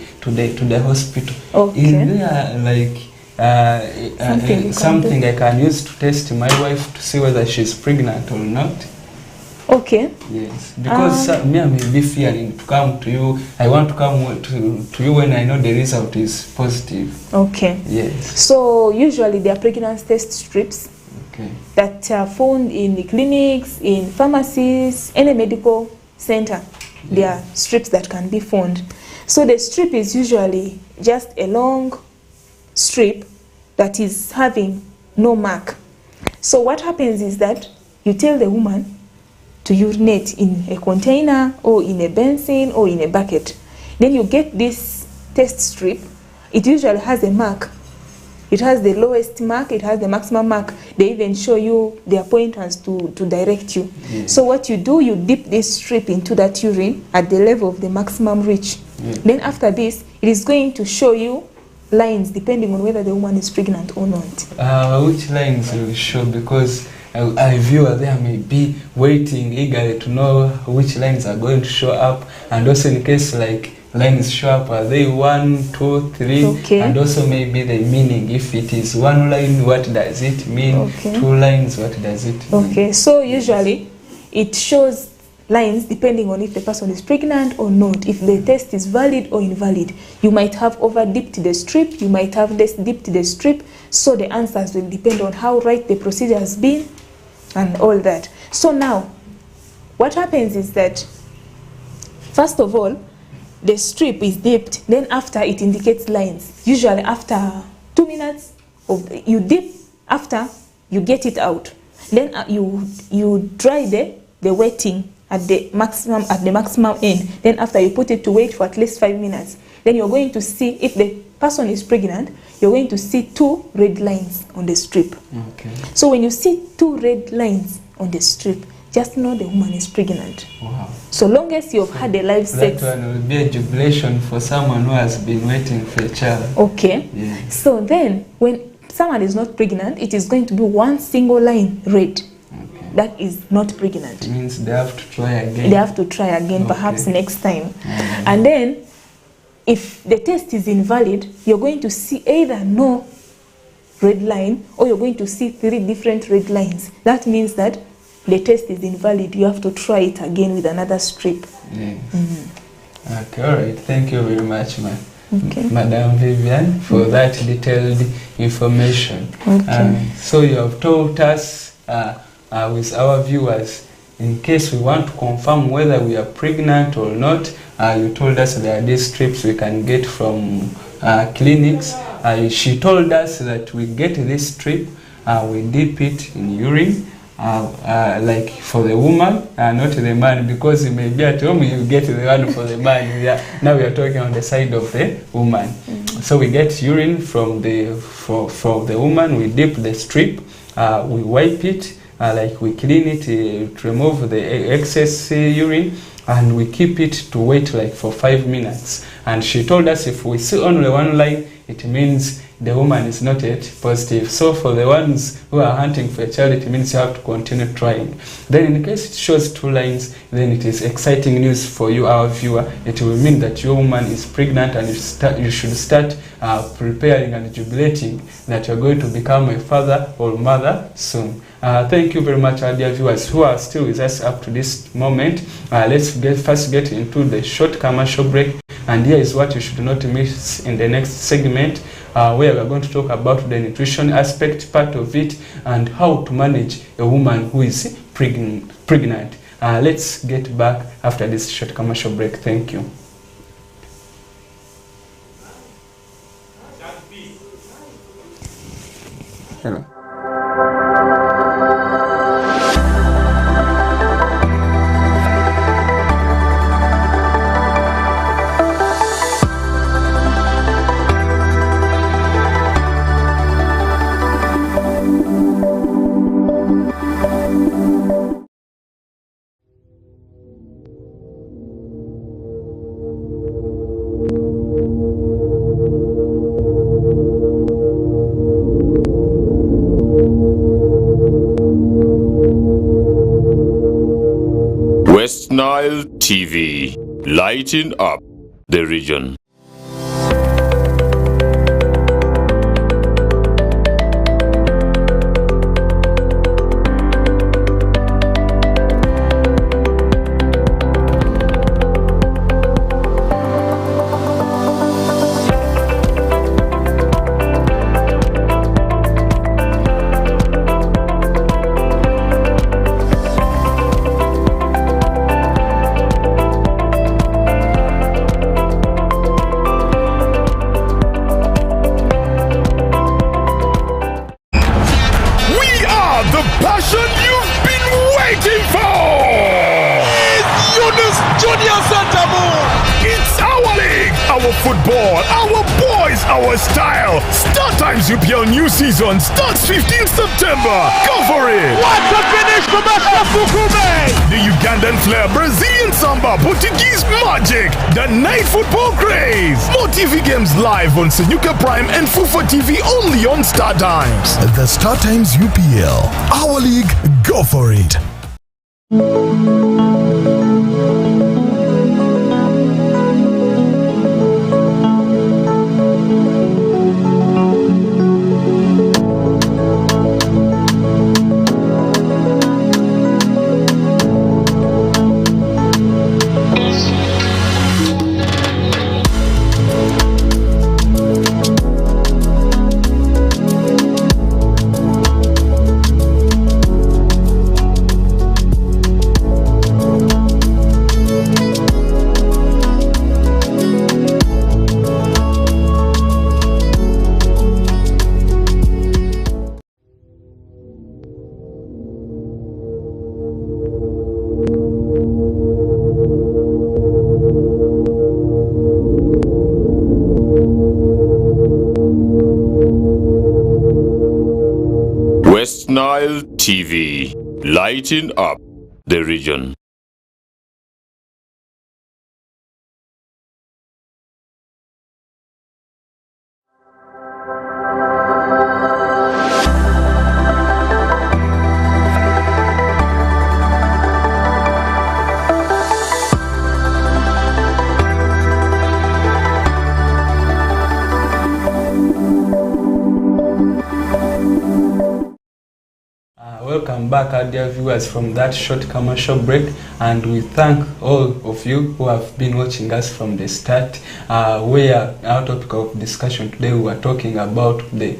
Speaker 1: hospital.
Speaker 2: Okay.
Speaker 1: Is there like something I can use to test my wife to see whether she's pregnant or not?
Speaker 2: Okay.
Speaker 1: Yes, because me, I may be fearing to come to you. I want to come to you when I know the result is positive.
Speaker 2: Okay.
Speaker 1: Yes.
Speaker 2: So usually there are pregnancy test strips that are found in the clinics, in pharmacies, any medical center. There are strips that can be found. So the strip is usually just a long strip that is having no mark. So what happens is that you tell the woman to urinate in a container or in a basin or in a bucket. Then you get this test strip. It usually has a mark. It has the lowest mark, it has the maximum mark. They even show you their pointers to direct you. So what you do, you dip this strip into that urine at the level of the maximum reach. Then after this, it is going to show you lines depending on whether the woman is pregnant or not.
Speaker 1: Which lines will show? Because a viewer there may be waiting eagerly to know which lines are going to show up, and also in case like lines show up, are they 1, 2, 3?
Speaker 2: Okay.
Speaker 1: And also maybe the meaning. If it is one line, what does it mean?
Speaker 2: Okay.
Speaker 1: 2 lines, what does it mean?
Speaker 2: Okay, so usually it shows lines depending on if the person is pregnant or not, if the test is valid or invalid. You might have over dipped the strip, you might have dipped the strip, so the answers will depend on how right the procedure has been and all that. So now, what happens is that, first of all, the strip is dipped, then after it indicates lines. Usually after 2 minutes, you dip, after you get it out. Then you dry the wetting at the maximum end. Then after you put it to wait for at least 5 minutes. Then you're going to see if the person is pregnant, you're going to see 2 red lines on the strip.
Speaker 1: Okay.
Speaker 2: So when you see 2 red lines on the strip, just know the woman is pregnant.
Speaker 1: Wow.
Speaker 2: So long as you've had a live sex.
Speaker 1: That one will be a jubilation for someone who has been waiting for a child.
Speaker 2: Okay.
Speaker 1: Yeah.
Speaker 2: So then, when someone is not pregnant, it is going to be 1 single line red.
Speaker 1: Okay.
Speaker 2: That is not pregnant.
Speaker 1: It means they have to try again.
Speaker 2: They have to try again, perhaps next time. And then, if the test is invalid, you're going to see either no red line or you're going to see 3 different red lines. That means that the test is invalid. You have to try it again with another strip.
Speaker 1: Yes. Okay, all right. Thank you very much,
Speaker 2: Okay.
Speaker 1: Madam Vivian, for that detailed information.
Speaker 2: Okay.
Speaker 1: So you have told us with our viewers, in case we want to confirm whether we are pregnant or not, you told us there are these strips we can get from clinics. She told us that we get this strip, we dip it in urine, like for the woman, not the man, because you may be at home, you get the one for the man. Now we are talking on the side of the woman. So we get urine from the woman, we dip the strip, we wipe it, like we clean it to remove the excess urine, and we keep it to wait like for 5 minutes. And she told us if we see only 1 line, it means the woman is not yet positive. So for the ones who are hunting for a child, it means you have to continue trying. Then in case it shows 2 lines, then it is exciting news for you, our viewer. It will mean that your woman is pregnant, and you should start preparing and jubilating that you're going to become a father or mother soon. Thank you very much, our dear viewers who are still with us up to this moment. Let's first get into the short commercial break, and here is what you should not miss in the next segment, where we are going to talk about the nutrition aspect part of it and how to manage a woman who is pregnant. Let's get back after this short commercial break. Thank you. Hello.
Speaker 3: Westnile TV, lighting up the region.
Speaker 4: Football, our boys, our style. Star Times UPL new season starts 15th September. Go for it!
Speaker 5: What a finish from Kukume!
Speaker 4: The Ugandan flair, Brazilian samba, Portuguese magic, the night football craze. More TV games live on Senyuka Prime and Fufa TV only on Star Times. The Star Times UPL, our league. Go for it!
Speaker 3: Westnile TV, lighting up the region.
Speaker 1: Welcome back, our dear viewers, from that short commercial break, and we thank all of you who have been watching us from the start. Where our topic of discussion today, we are talking about the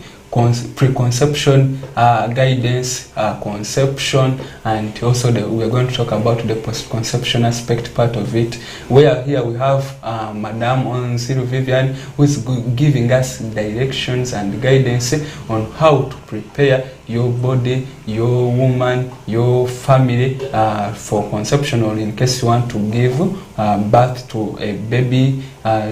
Speaker 1: preconception guidance, conception, and also we are going to talk about the post-conception aspect part of it, where here we have Madam Onziru Vivian, who is giving us directions and guidance on how to prepare your body, your woman, your family for conception, or in case you want to give birth to a baby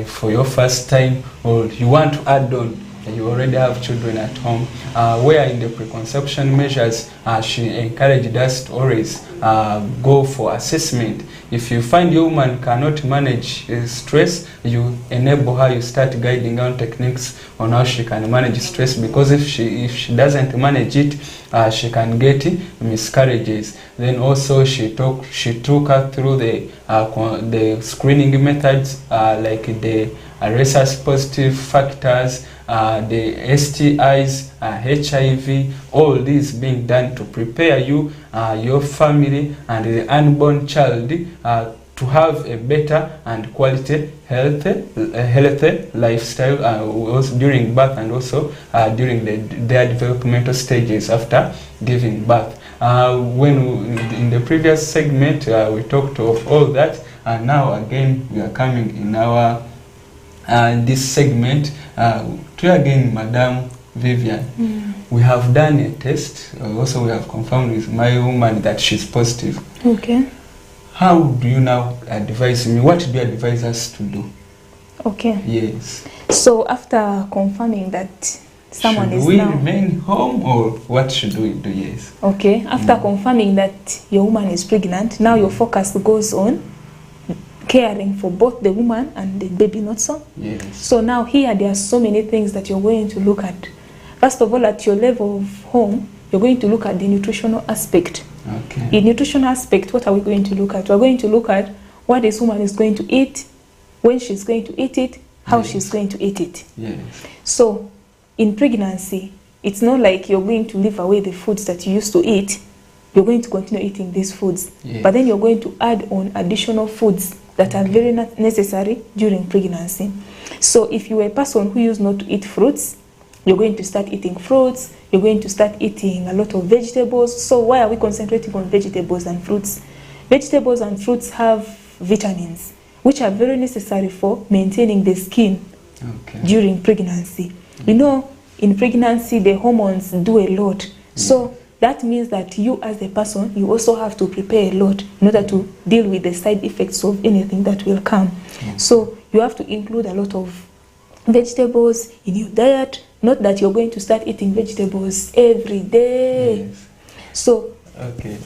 Speaker 1: for your first time, or you want to add on, you already have children at home, where in the preconception measures she encouraged us to always go for assessment. If you find your woman cannot manage stress, you enable her, you start guiding her techniques on how she can manage stress, because if she doesn't manage it, she can get miscarriages. Then also she took her through the screening methods, like the rhesus positive factors, the STIs, HIV, all these being done to prepare you, your family, and the unborn child to have a better and quality healthy lifestyle also during birth, and also during their developmental stages after giving birth. When in the previous segment we talked of all that, and now again we are coming in our this segment to again Madam Vivian. We have done a test, also we have confirmed with my woman that she's positive.
Speaker 2: Okay.
Speaker 1: How do you now advise me? What do you advise us to do?
Speaker 2: Okay.
Speaker 1: Yes.
Speaker 2: So after confirming that someone
Speaker 1: should
Speaker 2: is
Speaker 1: we
Speaker 2: now
Speaker 1: remain home, or what should we do? Yes.
Speaker 2: Okay. After confirming that your woman is pregnant, now your focus goes on caring for both the woman and the baby, not so?
Speaker 1: Yes.
Speaker 2: So now here there are so many things that you're going to look at. First of all, at your level of home, you're going to look at the nutritional aspect. In nutrition aspect, what are we going to look at? We're going to look at what this woman is going to eat, when she's going to eat it, how she's going to eat it. So in pregnancy, it's not like you're going to leave away the foods that you used to eat. You're going to continue eating these foods. But then you're going to add on additional foods that are very necessary during pregnancy. So if you're a person who used not to eat fruits, you're going to start eating fruits, you're going to start eating a lot of vegetables. So why are we concentrating on vegetables and fruits? Vegetables and fruits have vitamins, which are very necessary for maintaining the skin during pregnancy. You know, in pregnancy, the hormones do a lot. So that means that you as a person, you also have to prepare a lot in order to deal with the side effects of anything that will come. So you have to include a lot of vegetables in your diet. Not that you're going to start eating vegetables every day. So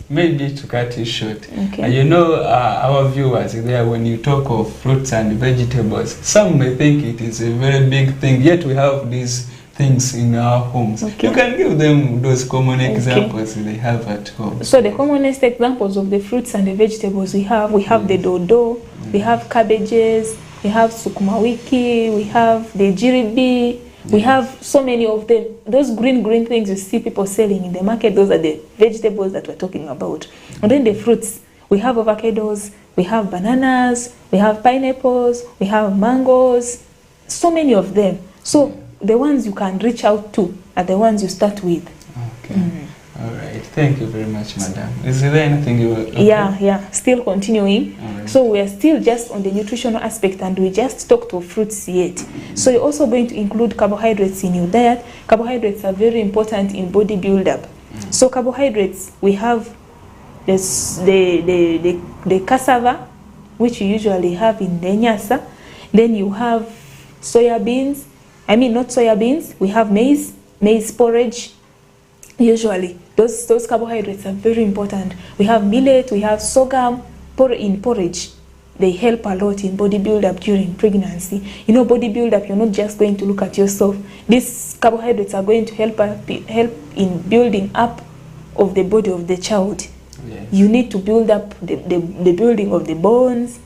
Speaker 1: maybe to cut it short, you know, our viewers there, when you talk of fruits and vegetables, some may think it is a very big thing, yet we have these things in our homes. You can give them those common examples they have at home.
Speaker 2: So the commonest examples of the fruits and the vegetables we have the dodo, we have cabbages, we have sukuma wiki, we have the jiribi. We have so many of them. Those green things you see people selling in the market, those are the vegetables that we're talking about. And then the fruits, we have avocados, we have bananas, we have pineapples, we have mangoes, so many of them. So the ones you can reach out to are the ones you start with.
Speaker 1: All right. Thank you very much, madam. Is there anything you will...
Speaker 2: Yeah. Still continuing. So we are still just on the nutritional aspect, and we just talked of fruits yet. So you're also going to include carbohydrates in your diet. Carbohydrates are very important in body build-up. So carbohydrates, we have this, the cassava, which you usually have in the nyasa. Then you have soya beans. I mean, not soya beans. We have maize porridge. Usually, those carbohydrates are very important. We have millet, we have sorghum in porridge. They help a lot in body build-up during pregnancy. You know, body build-up, you're not just going to look at yourself. These carbohydrates are going to help in building up of the body of the child. You need to build up the building of the bones,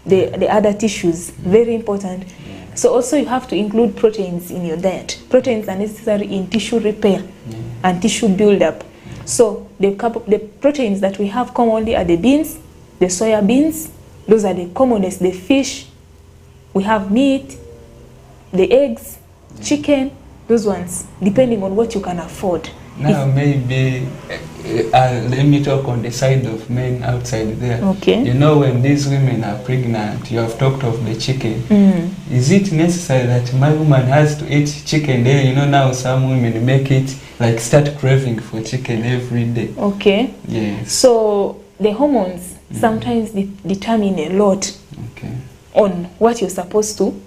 Speaker 2: the other tissues. Very important. So also you have to include proteins in your diet. Proteins are necessary in tissue repair and tissue build-up. So the proteins that we have commonly are the beans, the soya beans. Those are the commonest. The fish, we have meat, the eggs, chicken, those ones, depending on what you can afford.
Speaker 1: Now maybe let me talk on the side of men outside there. You know, when these women are pregnant, you have talked of the chicken. Is it necessary that my woman has to eat chicken there? You know, now some women make it like start craving for chicken every day. Yes. So the hormones sometimes determine a lot on what you're supposed to,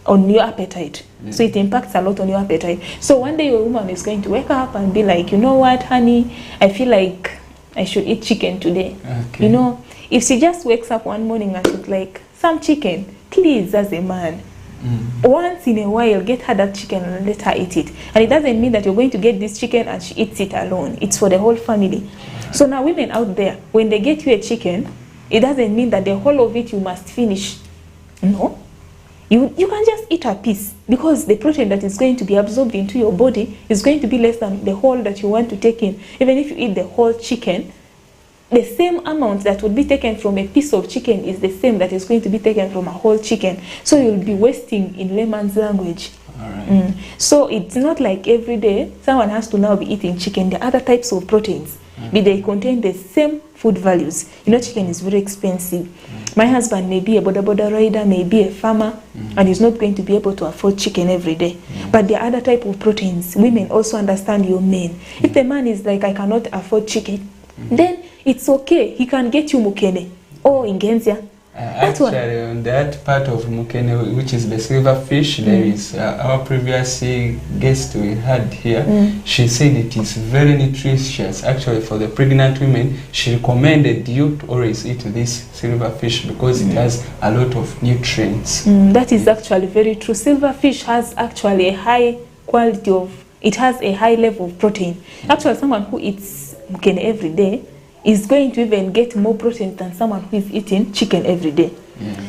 Speaker 1: on your appetite. So it impacts a lot on your appetite. So one day your woman is going to wake up and be like, you know what, honey, I feel like I should eat chicken today. You know, if she just wakes up one morning and she's like, some chicken, please, as a man, once in a while, get her that chicken and let her eat it. And it doesn't mean that you're going to get this chicken and she eats it alone. It's for the whole family. So now women out there, when they get you a chicken, it doesn't mean that the whole of it you must finish. No. You can just eat a piece, because the protein that is going to be absorbed into your body is going to be less than the whole that you want to take in. Even if you eat the whole chicken, the same amount that would be taken from a piece of chicken is the same that is going to be taken from a whole chicken. So you'll be wasting in layman's language. So it's not like every day someone has to now be eating chicken. There are other types of proteins, but they contain the same food values. You know, chicken is very expensive. My husband may be a boda rider, may be a farmer, and he's not going to be able to afford chicken every day. But there are other type of proteins. Women also understand your men. If the man is like, I cannot afford chicken, then it's okay. He can get you mukene or ingenzia. Actually, on that part of mukene, which is the silver fish, there is our previous guest we had here. She said it is very nutritious. Actually, for the pregnant women, she recommended you to always eat this silver fish because it has a lot of nutrients.
Speaker 2: That is actually very true. Silver fish has actually a high quality of, it has a high level of protein. Actually, someone who eats mukene every day, is going to even get more protein than someone who is eating chicken every day.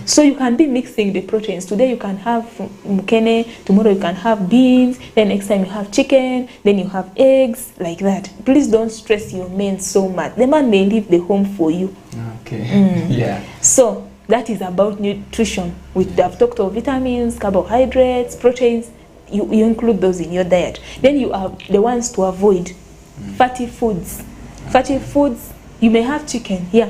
Speaker 2: So you can be mixing the proteins. Today you can have mukene, tomorrow you can have beans, then next time you have chicken, then you have eggs, like that. Please don't stress your men so much. The man may leave the home for you.
Speaker 1: Okay. Yeah.
Speaker 2: So that is about nutrition. I've talked of vitamins, carbohydrates, proteins. You include those in your diet. Then you are the ones to avoid fatty foods. Fatty foods, you may have chicken. Yeah,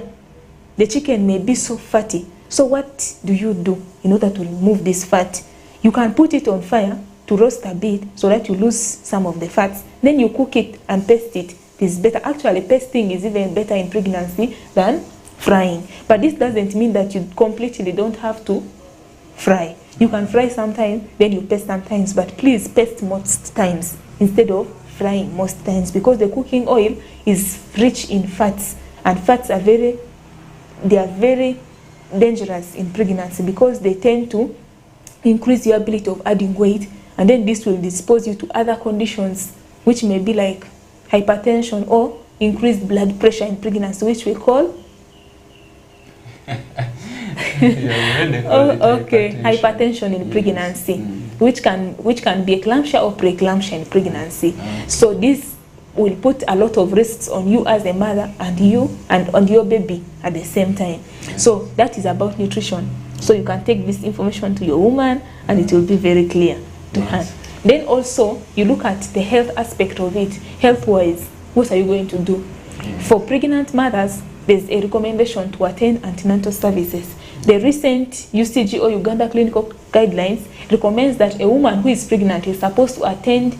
Speaker 2: the chicken may be so fatty. So what do you do in order to remove this fat? You can put it on fire to roast a bit so that you lose some of the fats. Then you cook it and paste it. It's better. Actually, pasting is even better in pregnancy than frying. But this doesn't mean that you completely don't have to fry. You can fry sometimes, then you paste sometimes. But please paste most times instead of frying most times, because the cooking oil is rich in fats, and fats are very dangerous in pregnancy because they tend to increase your ability of adding weight, and then this will dispose you to other conditions which may be like hypertension or increased blood pressure in pregnancy, which we call hypertension in pregnancy, which can be eclampsia or preeclampsia in pregnancy. So this will put a lot of risks on you as a mother and you and on your baby at the same time. So that is about nutrition. So you can take this information to your woman and it will be very clear to her. Then also you look at the health aspect of it. Health-wise, what are you going to do? For pregnant mothers, there's a recommendation to attend antenatal services. The recent UCG or Uganda Clinical Guidelines recommends that a woman who is pregnant is supposed to attend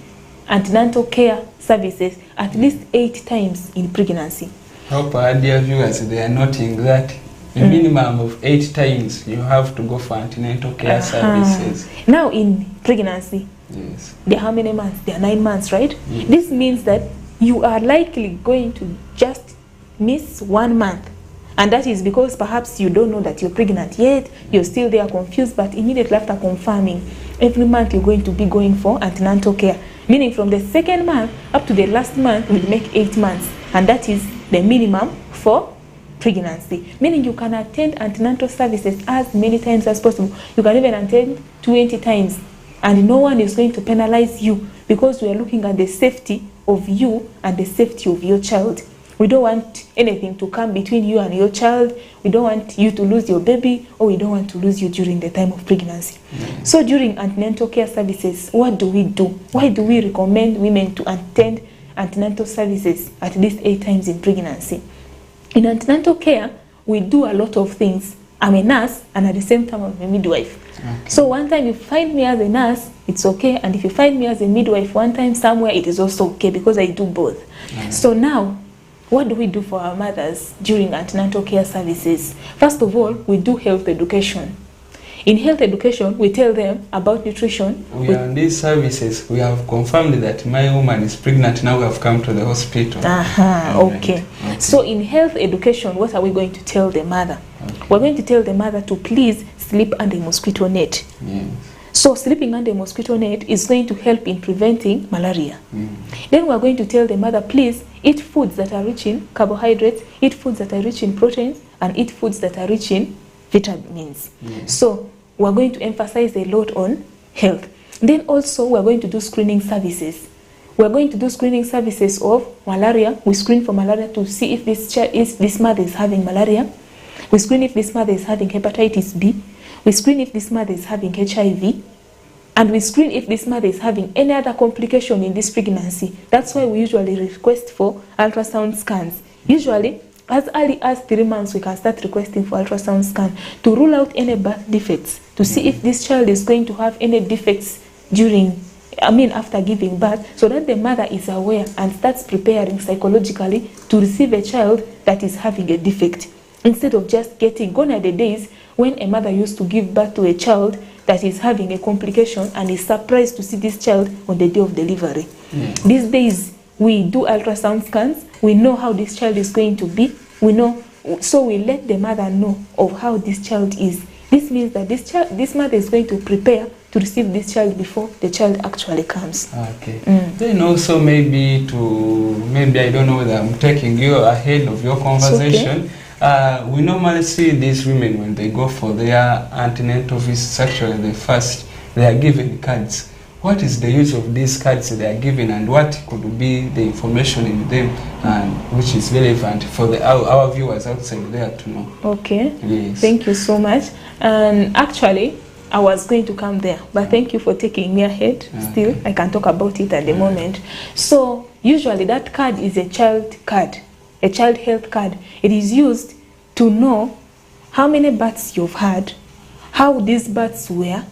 Speaker 2: antenatal care services at least 8 times in pregnancy.
Speaker 1: Hope our dear viewers, they are noting that a minimum of 8 times you have to go for antenatal care services.
Speaker 2: Now in pregnancy,
Speaker 1: yes,
Speaker 2: there are how many months? There are 9 months, right? Yes. This means that you are likely going to just miss 1 month. And that is because perhaps you don't know that you're pregnant yet, you're still there confused, but immediately after confirming, every month you're going to be going for antenatal care. Meaning from the 2nd month up to the last month will make 8 months. And that is the minimum for pregnancy. Meaning you can attend antenatal services as many times as possible. You can even attend 20 times. And no one is going to penalize you, because we are looking at the safety of you and the safety of your child. We don't want anything to come between you and your child. We don't want you to lose your baby, or we don't want to lose you during the time of pregnancy. So during antenatal care services, what do we do? Why do we recommend women to attend antenatal services at least 8 times in pregnancy? In antenatal care, we do a lot of things. I'm a nurse, and at the same time I'm a midwife. So one time you find me as a nurse, it's okay. And if you find me as a midwife one time somewhere, it is also okay, because I do both. So now, what do we do for our mothers during antenatal care services? First of all, we do health education. In health education, we tell them about nutrition.
Speaker 1: We are on these services. We have confirmed that my woman is pregnant. Now we have come to the hospital.
Speaker 2: Okay. So in health education, what are we going to tell the mother? We're going to tell the mother to please sleep under a mosquito net. So sleeping under a mosquito net is going to help in preventing malaria. Then we're going to tell the mother, please eat foods that are rich in carbohydrates, eat foods that are rich in proteins, and eat foods that are rich in vitamins. So we're going to emphasize a lot on health. Then also we're going to do screening services. We're going to do screening services of malaria. We screen for malaria to see if this mother is having malaria. We screen if this mother is having hepatitis B. We screen if this mother is having HIV. And we screen if this mother is having any other complication in this pregnancy. That's why we usually request for ultrasound scans. Usually, as early as 3 months, we can start requesting for ultrasound scan to rule out any birth defects, to see if this child is going to have any defects after giving birth, so that the mother is aware and starts preparing psychologically to receive a child that is having a defect. Instead of just gone are the days when a mother used to give birth to a child that is having a complication and is surprised to see this child on the day of delivery. These days, we do ultrasound scans. We know how this child is going to be. We know, so we let the mother know of how this child is. This means that this mother is going to prepare to receive this child before the child actually comes.
Speaker 1: Okay. Then also maybe I don't know whether I'm taking you ahead of your conversation. Okay. We normally see these women when they go for their antenatal visits, actually they are given cards. What is the use of these cards they are given, and what could be the information in them, and which is relevant for our viewers outside there to know?
Speaker 2: Okay.
Speaker 1: Yes.
Speaker 2: Thank you so much. And actually, I was going to come there, but thank you for taking me ahead. Okay. Still, I can talk about it at the moment. So usually that card is a child card, a child health card. It is used to know how many births you've had, how these births were,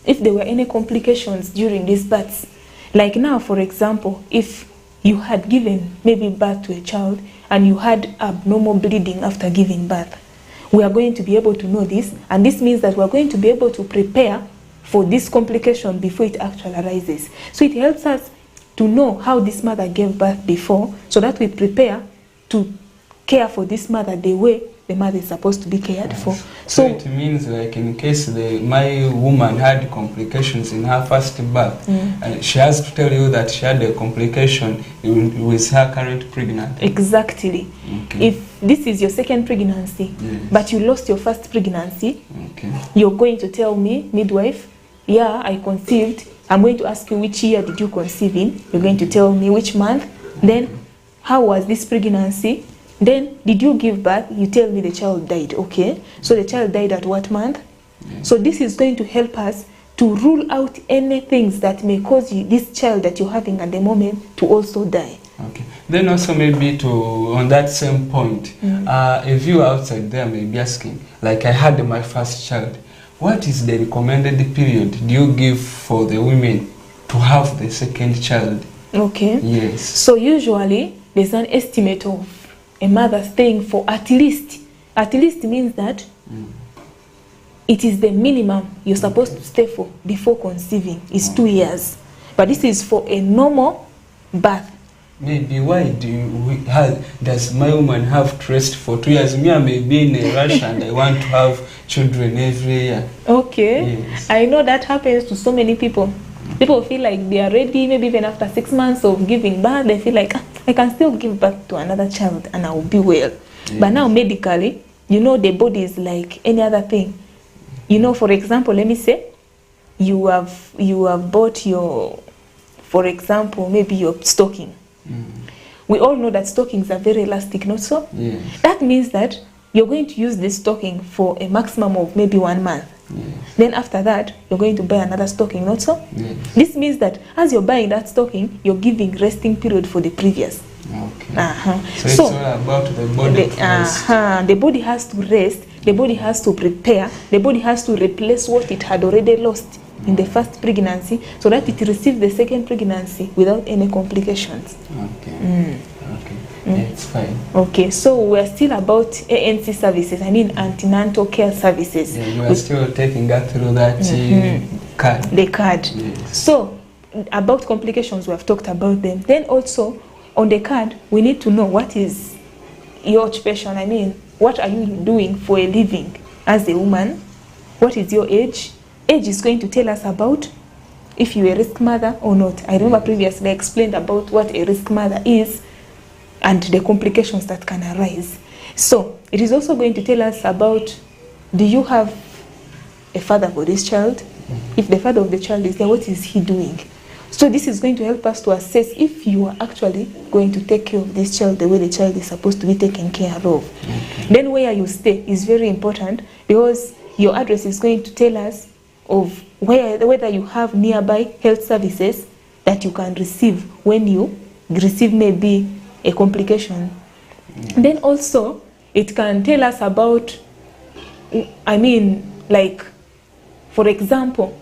Speaker 2: if there were any complications during these births. Like now, for example, if you had given maybe birth to a child and you had abnormal bleeding after giving birth, we are going to be able to know this, and this means that we are going to be able to prepare for this complication before it actually arises. So it helps us to know how this mother gave birth before, so that we prepare to care for this mother the way the mother is supposed to be cared for.
Speaker 1: So it means, like, in case my woman had complications in her first birth, she has to tell you that she had a complication with her current pregnancy.
Speaker 2: Exactly. Okay. If this is your second pregnancy, yes, but you lost your first pregnancy, okay, you're going to tell me, midwife, yeah, I conceived. I'm going to ask you which year did you conceive in. You're going to tell me which month. Then, how was this pregnancy? Then, did you give birth? You tell me the child died. Okay, so the child died at what month? Yes. So this is going to help us to rule out any things that may cause this child that you're having at the moment to also die.
Speaker 1: Okay. Then also maybe on that same point, a viewer outside there may be asking, like, I had my first child. What is the recommended period do you give for the women to have the second child? Okay. Yes.
Speaker 2: So usually there's an estimate of a mother staying for at least means that it is the minimum you're supposed to stay for before conceiving is 2 years. But this is for a normal birth.
Speaker 1: Maybe why does my woman have to rest for 2 years? Me, I may be in a rush and I want to have children every year.
Speaker 2: Okay. Yes. I know that happens to so many people. People feel like they are ready, maybe even after 6 months of giving birth, they feel like, I can still give birth to another child and I will be well. Yes. But now medically, you know, the body is like any other thing. You know, for example, let me say, you have bought your, for example, maybe your stocking. We all know that stockings are very elastic, not so? Yes. That means that you're going to use this stocking for a maximum of maybe 1 month. Yes. Then after that, you're going to buy another stocking, not so? Yes. This means that as you're buying that stocking, you're giving resting period for the previous.
Speaker 1: Okay. So it's all about the body.
Speaker 2: The body has to rest, the body has to prepare, the body has to replace what it had already lost in the first pregnancy, so that it receives the second pregnancy without any complications.
Speaker 1: Okay. Okay. Yeah, it's fine.
Speaker 2: Okay, so we're still about ANC services, I mean antenatal care services.
Speaker 1: Yeah, you are still taking that through that card.
Speaker 2: The card.
Speaker 1: Yes.
Speaker 2: So, about complications, we have talked about them. Then also, on the card, we need to know what is your occupation. I mean, what are you doing for a living as a woman? What is your age? Age is going to tell us about if you're a risk mother or not. I remember previously I explained about what a risk mother is and the complications that can arise. So it is also going to tell us about, do you have a father for this child? If the father of the child is there, what is he doing? So this is going to help us to assess if you are actually going to take care of this child the way the child is supposed to be taken care of. Okay. Then where you stay is very important, because your address is going to tell us of whether you have nearby health services that you can receive when you receive maybe a complication. Then also it can tell us about, I mean, like, for example,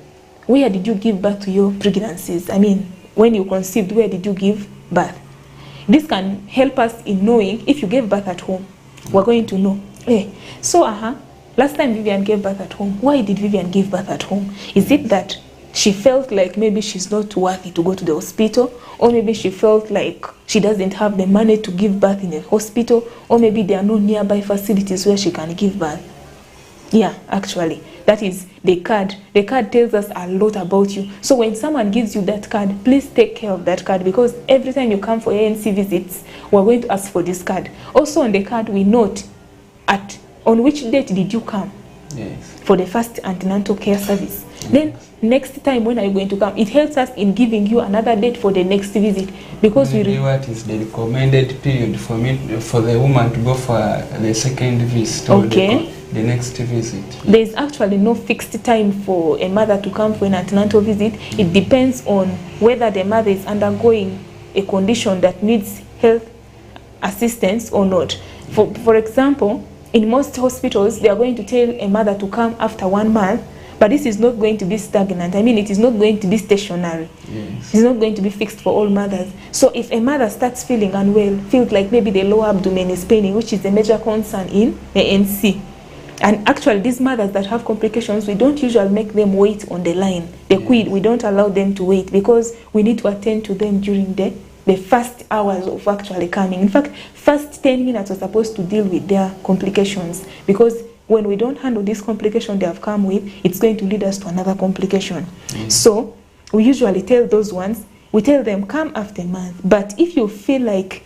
Speaker 2: where did you give birth to your pregnancies? I mean, when you conceived, where did you give birth? This can help us in knowing if you gave birth at home. We're going to know. So, last time Vivian gave birth at home. Why did Vivian give birth at home? Is it that she felt like maybe she's not worthy to go to the hospital? Or maybe she felt like she doesn't have the money to give birth in a hospital? Or maybe there are no nearby facilities where she can give birth? Yeah, actually. That is the card. The card tells us a lot about you. So when someone gives you that card, please take care of that card, because every time you come for ANC visits, we're going to ask for this card. Also on the card, we note on which date did you come for the first antenatal care service. Then next time when are you going to come? It helps us in giving you another date for the next visit, because what
Speaker 1: is the recommended period for the woman to go for the second visit?
Speaker 2: Okay.
Speaker 1: The next visit.
Speaker 2: There is actually no fixed time for a mother to come for an antenatal visit. It depends on whether the mother is undergoing a condition that needs health assistance or not. For example, in most hospitals, they are going to tell a mother to come after 1 month, but this is not going to be stagnant. I mean, it is not going to be stationary.
Speaker 1: Yes.
Speaker 2: It's not going to be fixed for all mothers. So if a mother starts feeling unwell, feels like maybe the lower abdomen is paining, which is a major concern in ANC, and actually these mothers that have complications, we don't usually make them wait on the line. We don't allow them to wait, because we need to attend to them during the first hours of actually coming. In fact, first 10 minutes are supposed to deal with their complications, because when we don't handle this complication they have come with, it's going to lead us to another complication. So we usually tell those ones, we tell them come after a month. But if you feel like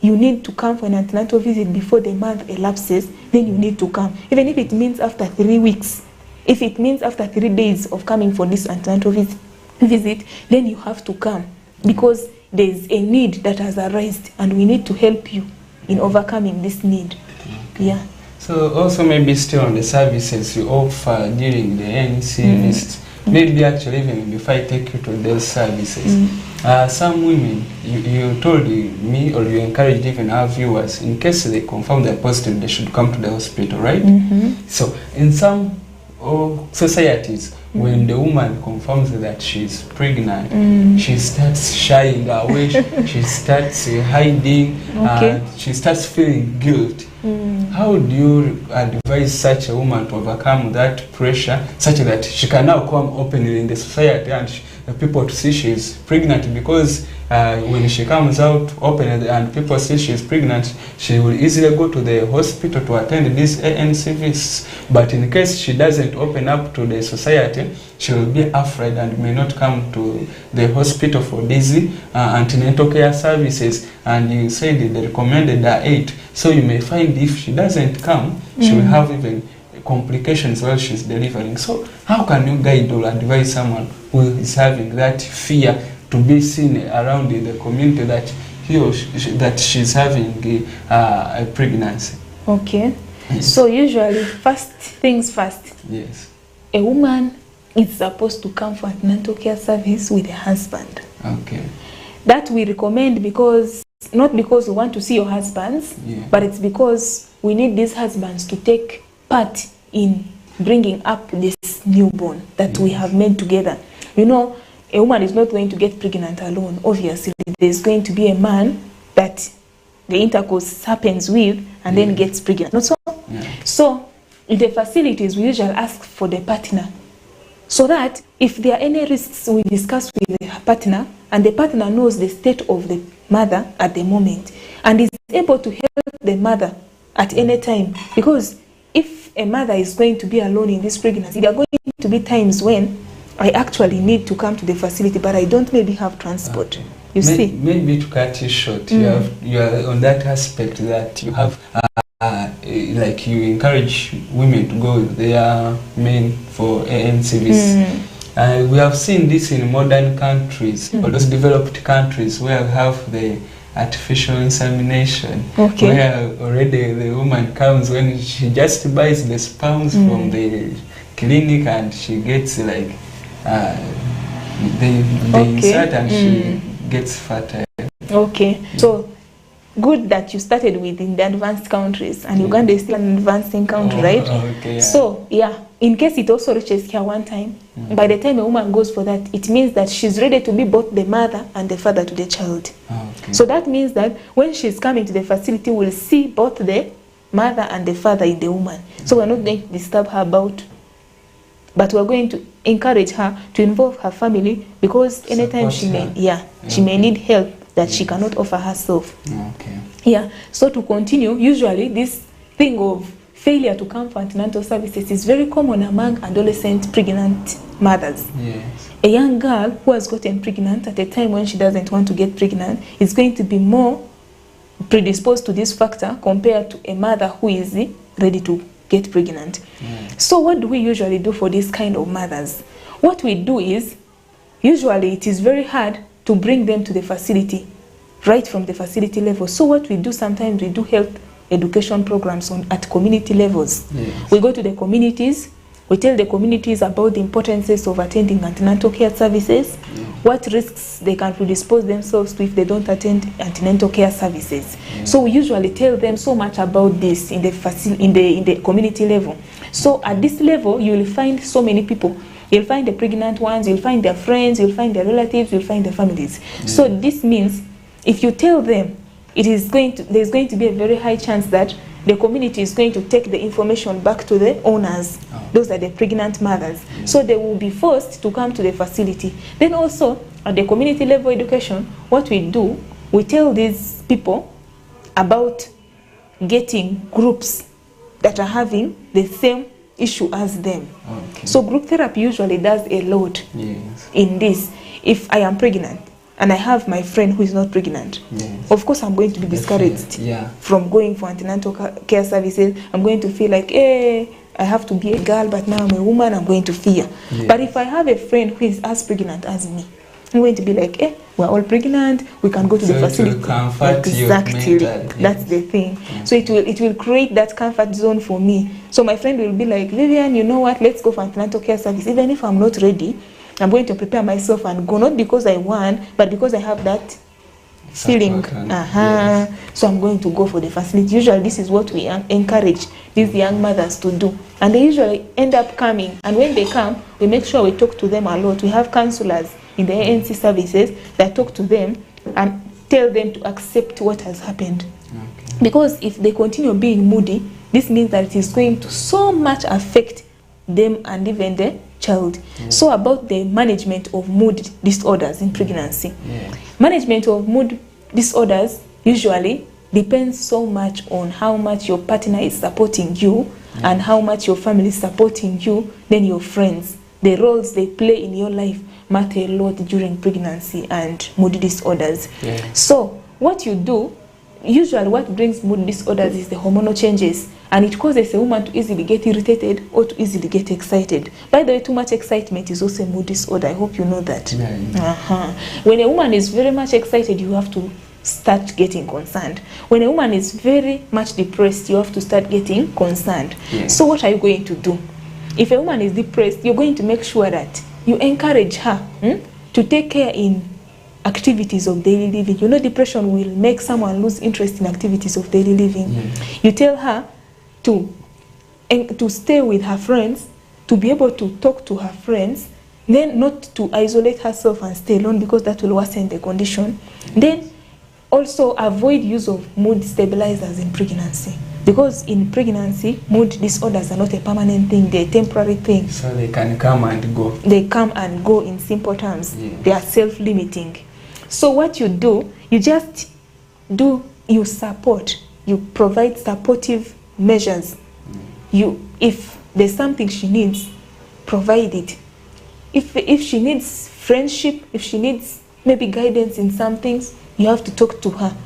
Speaker 2: you need to come for an antenatal visit before the month elapses, then you need to come. Even if it means after 3 weeks, if it means after 3 days of coming for this antenatal visit, then you have to come, because there is a need that has arisen and we need to help you in overcoming this need. Yeah.
Speaker 1: So also maybe still on the services you offer during the ANC visit, maybe actually even before I take you to those services, some women, you told me, or you encouraged even our viewers, in case they confirm they're positive, they should come to the hospital, right? So in some societies, when the woman confirms that she's pregnant, she starts shying away, she starts hiding, she starts feeling guilt. How do you advise such a woman to overcome that pressure, such that she can now come openly in the society and people to see she's pregnant? Because when she comes out openly and people see she's pregnant, she will easily go to the hospital to attend these ANC visits. But in case she doesn't open up to the society, she will be afraid and may not come to the hospital for these antenatal care services. And you said the recommended are 8. So you may find if she doesn't come, she will have even complications while she's delivering. So how can you guide or advise someone who is having that fear to be seen around in the community that that she's having a pregnancy?
Speaker 2: Okay. So usually, first things first.
Speaker 1: Yes.
Speaker 2: A woman is supposed to come for antenatal care service with a husband.
Speaker 1: Okay.
Speaker 2: That we recommend, because not because we want to see your husbands, but it's because we need these husbands to take part in bringing up this newborn that we have made together. You know, a woman is not going to get pregnant alone. Obviously, there's going to be a man that the intercourse happens with and then gets pregnant. Not so? So in the facilities, we usually ask for the partner, so that if there are any risks, we discuss with the partner, and the partner knows the state of the mother at the moment and is able to help the mother at any time. Because if a mother is going to be alone in this pregnancy, there are going to be times when I actually need to come to the facility, but I don't maybe have transport. You see? Maybe
Speaker 1: to cut it short, you are on that aspect that you have, like you encourage women to go with their men for ANCVs. We have seen this in modern countries, or those developed countries where we have the artificial insemination, where already the woman comes when she just buys the sperms from the clinic and she gets like they insert and she gets fertile. Okay, so good that you started within the advanced countries, and Uganda is still an advancing country, right? So in case it also reaches here one time, by the time a woman goes for that, it means that she's ready to be both the mother and the father to the child. So that means that when she's coming to the facility, we'll see both the mother and the father in the woman. So we're not going to disturb her about, but we're going to encourage her to involve her family, because anytime she may, she may need help that she cannot offer herself. So to continue, usually this thing of
Speaker 2: failure to come for antenatal services is very common among adolescent pregnant mothers.
Speaker 1: Yes.
Speaker 2: A young girl who has gotten pregnant at a time when she doesn't want to get pregnant is going to be more predisposed to this factor compared to a mother who is ready to get pregnant. So what do we usually do for this kind of mothers? What we do is, usually it is very hard to bring them to the facility, right from the facility level. So what we do, sometimes we do health education programs at community levels.
Speaker 1: Yes.
Speaker 2: We go to the communities, we tell the communities about the importance of attending antenatal care services, what risks they can predispose themselves to if they don't attend antenatal care services. So we usually tell them so much about this in the community level. So at this level, you will find so many people. You'll find the pregnant ones, you'll find their friends, you'll find their relatives, you'll find their families. So this means if you tell them, there's going to be a very high chance that the community is going to take the information back to the owners. Those are the pregnant mothers. So they will be forced to come to the facility. Then also, at the community level education, what we do, we tell these people about getting groups that are having the same issue as them. So group therapy usually does a lot in this. If I am pregnant, and I have my friend who is not pregnant, of course I'm going to be discouraged from going for antenatal care services. I'm going to feel like, hey, I have to be a girl, but now I'm a woman, I'm going to fear. But if I have a friend who is as pregnant as me, I'm going to be like, eh, we're all pregnant, we can go to the facility. Exactly, that's the thing. So it will create that comfort zone for me. So my friend will be like, Vivian, you know what, let's go for antenatal care service. Even if I'm not ready, I'm going to prepare myself and go, not because I want, but because I have that feeling. So I'm going to go for the facility. Usually this is what we encourage these young mothers to do. And they usually end up coming. And when they come, we make sure we talk to them a lot. We have counselors in the ANC services that talk to them and tell them to accept what has happened. Because if they continue being moody, this means that it is going to so much affect them and even the child. So about the management of mood disorders in pregnancy. Management of mood disorders usually depends so much on how much your partner is supporting you and how much your family is supporting you, then your friends. The roles they play in your life matter a lot during pregnancy and mood disorders. So what you do, usually what brings mood disorders is the hormonal changes, and it causes a woman to easily get irritated or to easily get excited. By the way, too much excitement is also a mood disorder. I hope you know that. When a woman is very much excited, you have to start getting concerned. When a woman is very much depressed, you have to start getting concerned. So what are you going to do? If a woman is depressed, you're going to make sure that you encourage her to take care in activities of daily living. You know, depression will make someone lose interest in activities of daily living. You tell her to stay with her friends, to be able to talk to her friends, then not to isolate herself and stay alone because that will worsen the condition. Then also avoid use of mood stabilizers in pregnancy, because in pregnancy mood disorders are not a permanent thing, they're a temporary thing.
Speaker 1: So they can come and go.
Speaker 2: They come and go in simple terms. They are self-limiting. So what you do, you just do, you support, you provide supportive measures. If there's something she needs, provide it. If she needs friendship, if she needs maybe guidance in some things, you have to talk to her.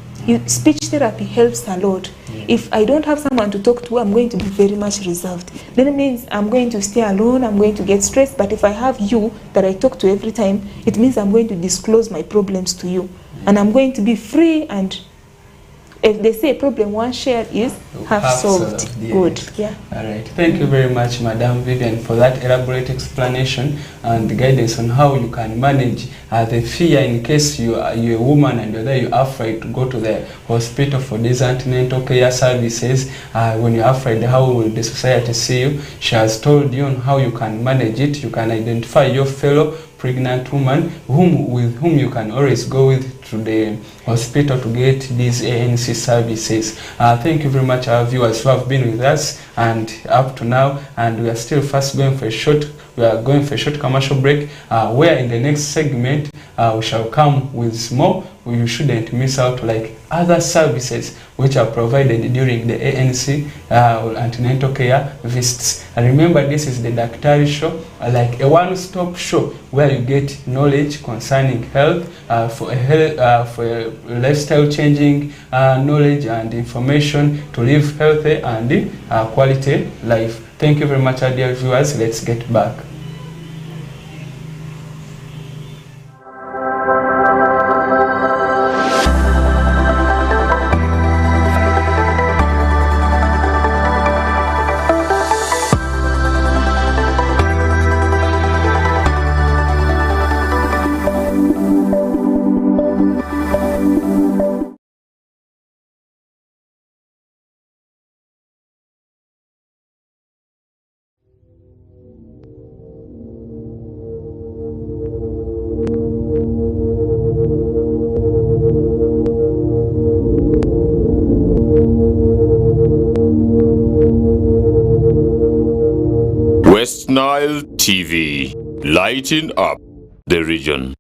Speaker 2: Speech therapy helps a lot. If I don't have someone to talk to, I'm going to be very much reserved. Then it means I'm going to stay alone, I'm going to get stressed. But if I have you that I talk to every time, it means I'm going to disclose my problems to you. And I'm going to be free, and if they say problem once shared is half solved. Good.
Speaker 1: All right. Thank you very much, Madam Vivian, for that elaborate explanation and the guidance on how you can manage the fear in case you're a woman and you're afraid to go to the hospital for these antenatal care services. When you're afraid, how will the society see you? She has told you on how you can manage it. You can identify your fellow pregnant woman with whom you can always go with to the hospital to get these ANC services. Thank you very much, our viewers who have been with us and up to now, and we are still fast going for a short we are going for a short commercial break, where in the next segment we shall come with more. You shouldn't miss out, like other services which are provided during the ANC antenatal care visits. And remember, this is the Daktari show, like a one-stop show where you get knowledge concerning health, for lifestyle changing knowledge and information to live healthy and quality life. Thank you very much, dear viewers. Let's get back.
Speaker 3: Westnile TV, lighting up the region.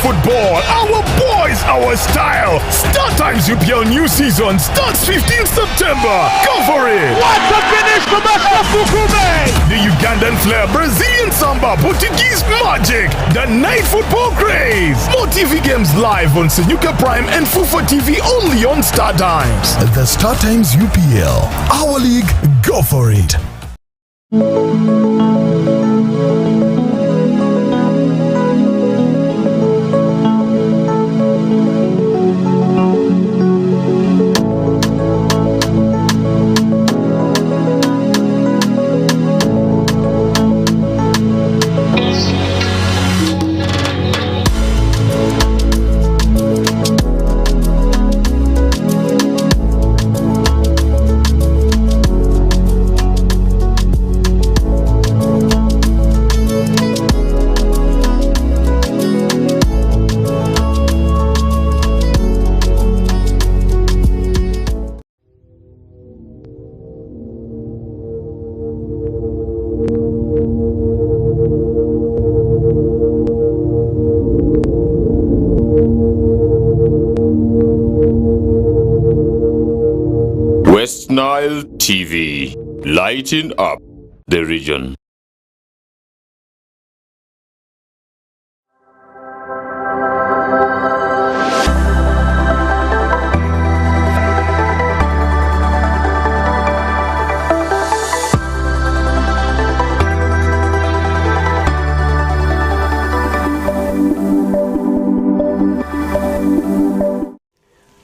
Speaker 4: Football, our boys, our style. Star Times UPL new season starts 15th September. Go for it!
Speaker 5: What a finish from Fukume!
Speaker 4: The Ugandan flair, Brazilian samba, Portuguese magic, the night football craze. More TV games live on Senyuka Prime and Fufa TV only on Star Times. The Star Times UPL, our league. Go for it.
Speaker 3: Westnile TV, lighting up the region.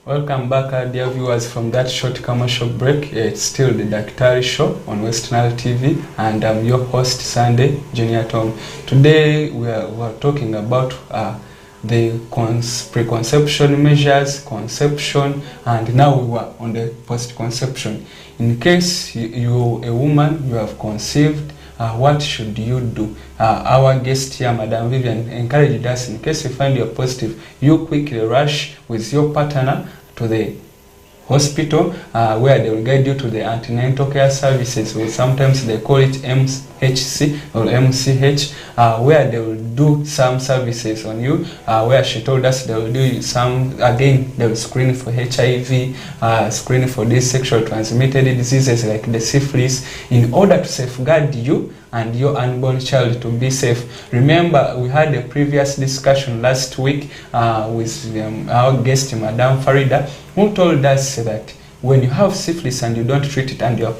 Speaker 1: Welcome back, dear viewers, from that short commercial break. It's still the Daktari show on Westnile TV, and I'm your host, Sunday Junior Tom. Today we are talking about the preconception measures, conception, and now we are on the post-conception. In case you're a woman, you have conceived, what should you do? Our guest here, Madam Vivian, encouraged us, in case you find you're positive, you quickly rush with your partner to the hospital, where they will guide you to the antenatal care services, or sometimes they call it MHC or MCH, where they will do some services on you, where she told us they will do some, again, they will screen for HIV, screen for these sexual transmitted diseases like the syphilis, in order to safeguard you and your unborn child to be safe. Remember, we had a previous discussion last week with our guest, Madam Farida, who told us that when you have syphilis and you don't treat it and you're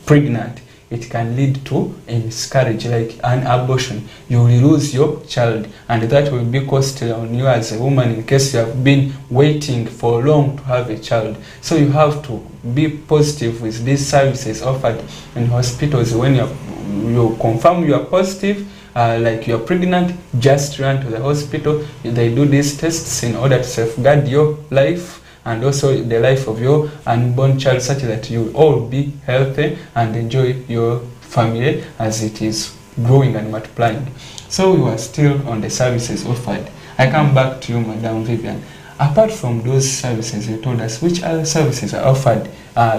Speaker 1: pregnant, it can lead to a miscarriage, like an abortion. You will lose your child, and that will be costly on you as a woman in case you have been waiting for long to have a child. So you have to be positive with these services offered in hospitals. When you confirm you are positive, like you're pregnant, just run to the hospital. They do these tests in order to safeguard your life and also the life of your unborn child, such that you will all be healthy and enjoy your family as it is growing and multiplying. So we were still on the services offered. I come back to you, Madam Vivian. Apart from those services you told us, which other services are offered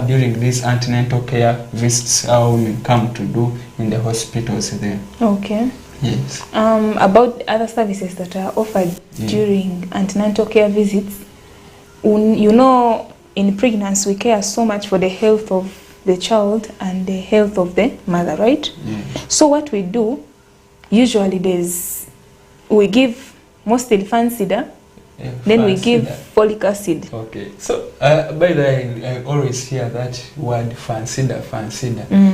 Speaker 1: during these antenatal care visits our women come to do in the hospitals there?
Speaker 2: Okay.
Speaker 1: Yes.
Speaker 2: About other services that are offered during antenatal care visits, you know, in pregnancy we care so much for the health of the child and the health of the mother, right? So what we do, usually we give mostly Fansida, then we give folic acid.
Speaker 1: Okay. So, by the way, I always hear that word Fansida.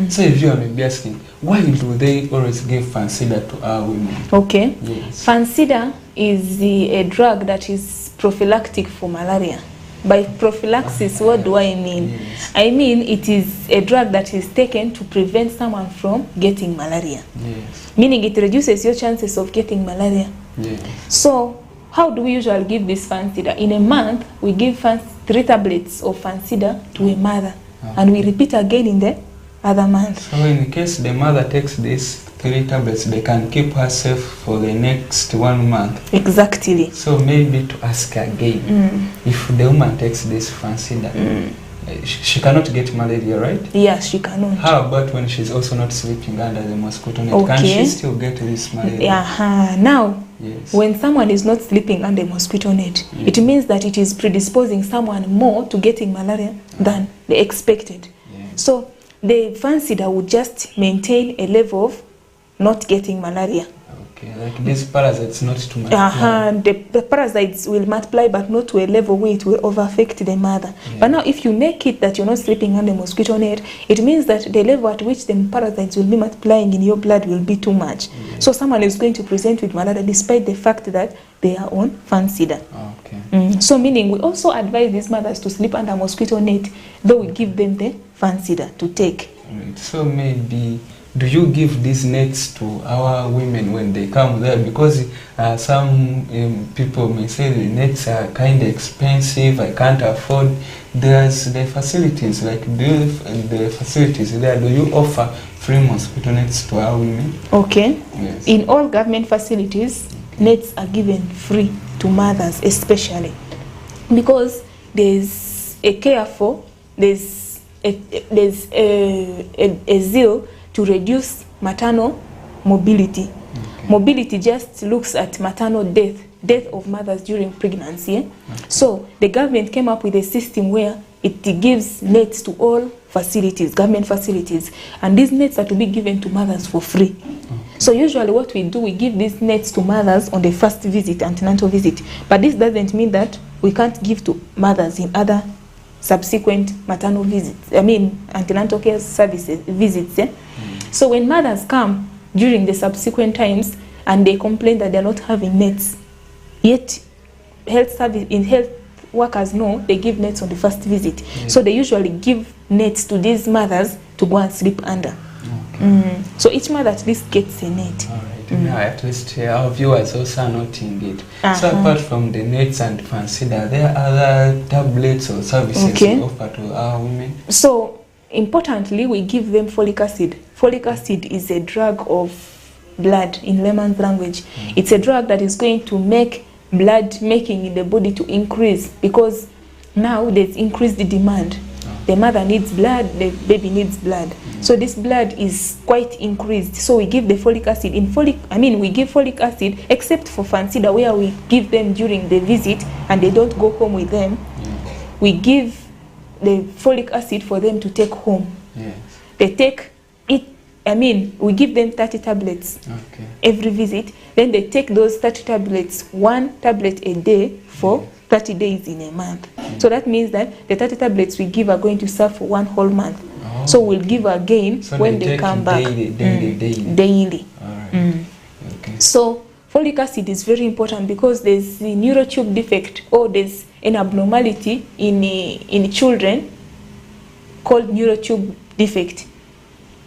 Speaker 1: So if you are maybe asking, why do they always give Fansida to our women?
Speaker 2: Okay.
Speaker 1: Yes.
Speaker 2: Fansida is a drug that is prophylactic for malaria. By prophylaxis, what do I mean?
Speaker 1: Yes.
Speaker 2: I mean it is a drug that is taken to prevent someone from getting malaria.
Speaker 1: Yes.
Speaker 2: Meaning it reduces your chances of getting malaria.
Speaker 1: Yes.
Speaker 2: So, how do we usually give this Fansida? In a month, we give 3 tablets of Fansida to a mother, and we repeat again in the other month.
Speaker 1: So in case the mother takes these 3 tablets, they can keep her safe for the next 1 month.
Speaker 2: Exactly.
Speaker 1: So maybe to ask again, if the woman takes this Fansida, she cannot get malaria, right?
Speaker 2: Yes, she cannot.
Speaker 1: How about when she's also not sleeping under the mosquito net?
Speaker 2: Okay.
Speaker 1: Can she still get this malaria?
Speaker 2: Now,
Speaker 1: Yes.
Speaker 2: when someone is not sleeping under a mosquito net, it means that it is predisposing someone more to getting malaria than they expected. So the Fansida would just maintain a level of not getting malaria.
Speaker 1: Okay, like these parasites not to multiply.
Speaker 2: The parasites will multiply, but not to a level where it will over-affect the mother. But now if you make it that you're not sleeping under a mosquito net, it means that the level at which the parasites will be multiplying in your blood will be too much. So someone is going to present with malaria despite the fact that they are on Fansida.
Speaker 1: Okay.
Speaker 2: So meaning we also advise these mothers to sleep under a mosquito net, though we give them the Fansida to take.
Speaker 1: Right. So maybe, do you give these nets to our women when they come there? Because some people may say the nets are kind of expensive, I can't afford. There's the facilities, like the facilities there, do you offer free mosquito nets to our women?
Speaker 2: Okay.
Speaker 1: Yes.
Speaker 2: In all government facilities, nets are given free to mothers especially, because there's a care for, there's a zeal to reduce maternal mobility. Okay. Mobility just looks at maternal death of mothers during pregnancy. Okay. So the government came up with a system where it gives nets to all facilities, government facilities, and these nets are to be given to mothers for free. Okay. So usually what we do, we give these nets to mothers on the first visit, antenatal visit, but this doesn't mean that we can't give to mothers in other subsequent maternal visits, antenatal care services visits. So when mothers come during the subsequent times and they complain that they're not having nets, yet health workers know they give nets on the first visit. So they usually give nets to these mothers to go and sleep under. Okay. So each mother at least gets a net.
Speaker 1: All right. Now at least our viewers also are noting it. So apart from the nets and Fansida, there are other tablets or services we offer to our women?
Speaker 2: So importantly, we give them folic acid. Folic acid is a drug of blood in layman's language. It's a drug that is going to make blood making in the body to increase, because now there's increased demand. The mother needs blood, the baby needs blood. So this blood is quite increased. So we give the folic acid. We give folic acid except for Fansida, where we give them during the visit and they don't go home with them. We give the folic acid for them to take home. They take it, we give them 30 tablets every visit. Then they take those 30 tablets, 1 tablet a day for 30 days in a month. So that means that the 30 tablets we give are going to serve for 1 whole month. So we'll give again
Speaker 1: So
Speaker 2: when they come back. Daily.
Speaker 1: All right. Okay.
Speaker 2: So folic acid is very important because there's the neurotube defect, or there's an abnormality in children called neurotube defect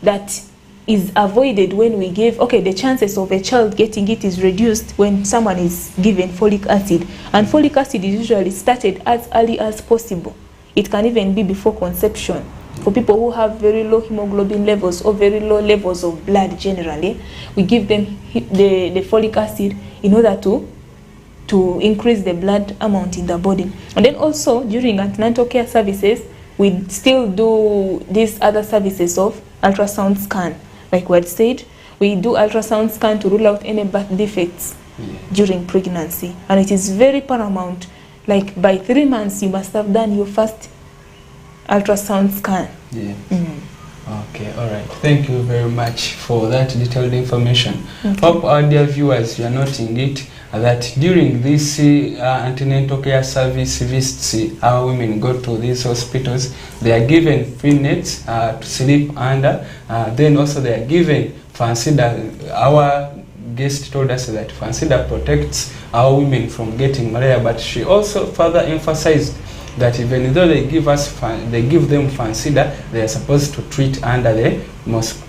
Speaker 2: that is avoided when we give, the chances of a child getting it is reduced when someone is given folic acid. And folic acid is usually started as early as possible. It can even be before conception. For people who have very low hemoglobin levels or very low levels of blood generally, we give them the folic acid in order to increase the blood amount in the body. And then also during antenatal care services, we still do these other services of ultrasound scan. Like we had said, we do ultrasound scan to rule out any birth defects during pregnancy. And it is very paramount. Like by 3 months, you must have done your first ultrasound scan.
Speaker 1: Yeah. Okay, all right. Thank you very much for that detailed information. Hope our dear viewers, you are noting it, that during this antenatal care service visits, our women go to these hospitals. They are given free nets to sleep under. Then also they are given Fansida. Our guest told us that Fansida protects our women from getting malaria, but she also further emphasized that even though they give them Fansida, they are supposed to treat under the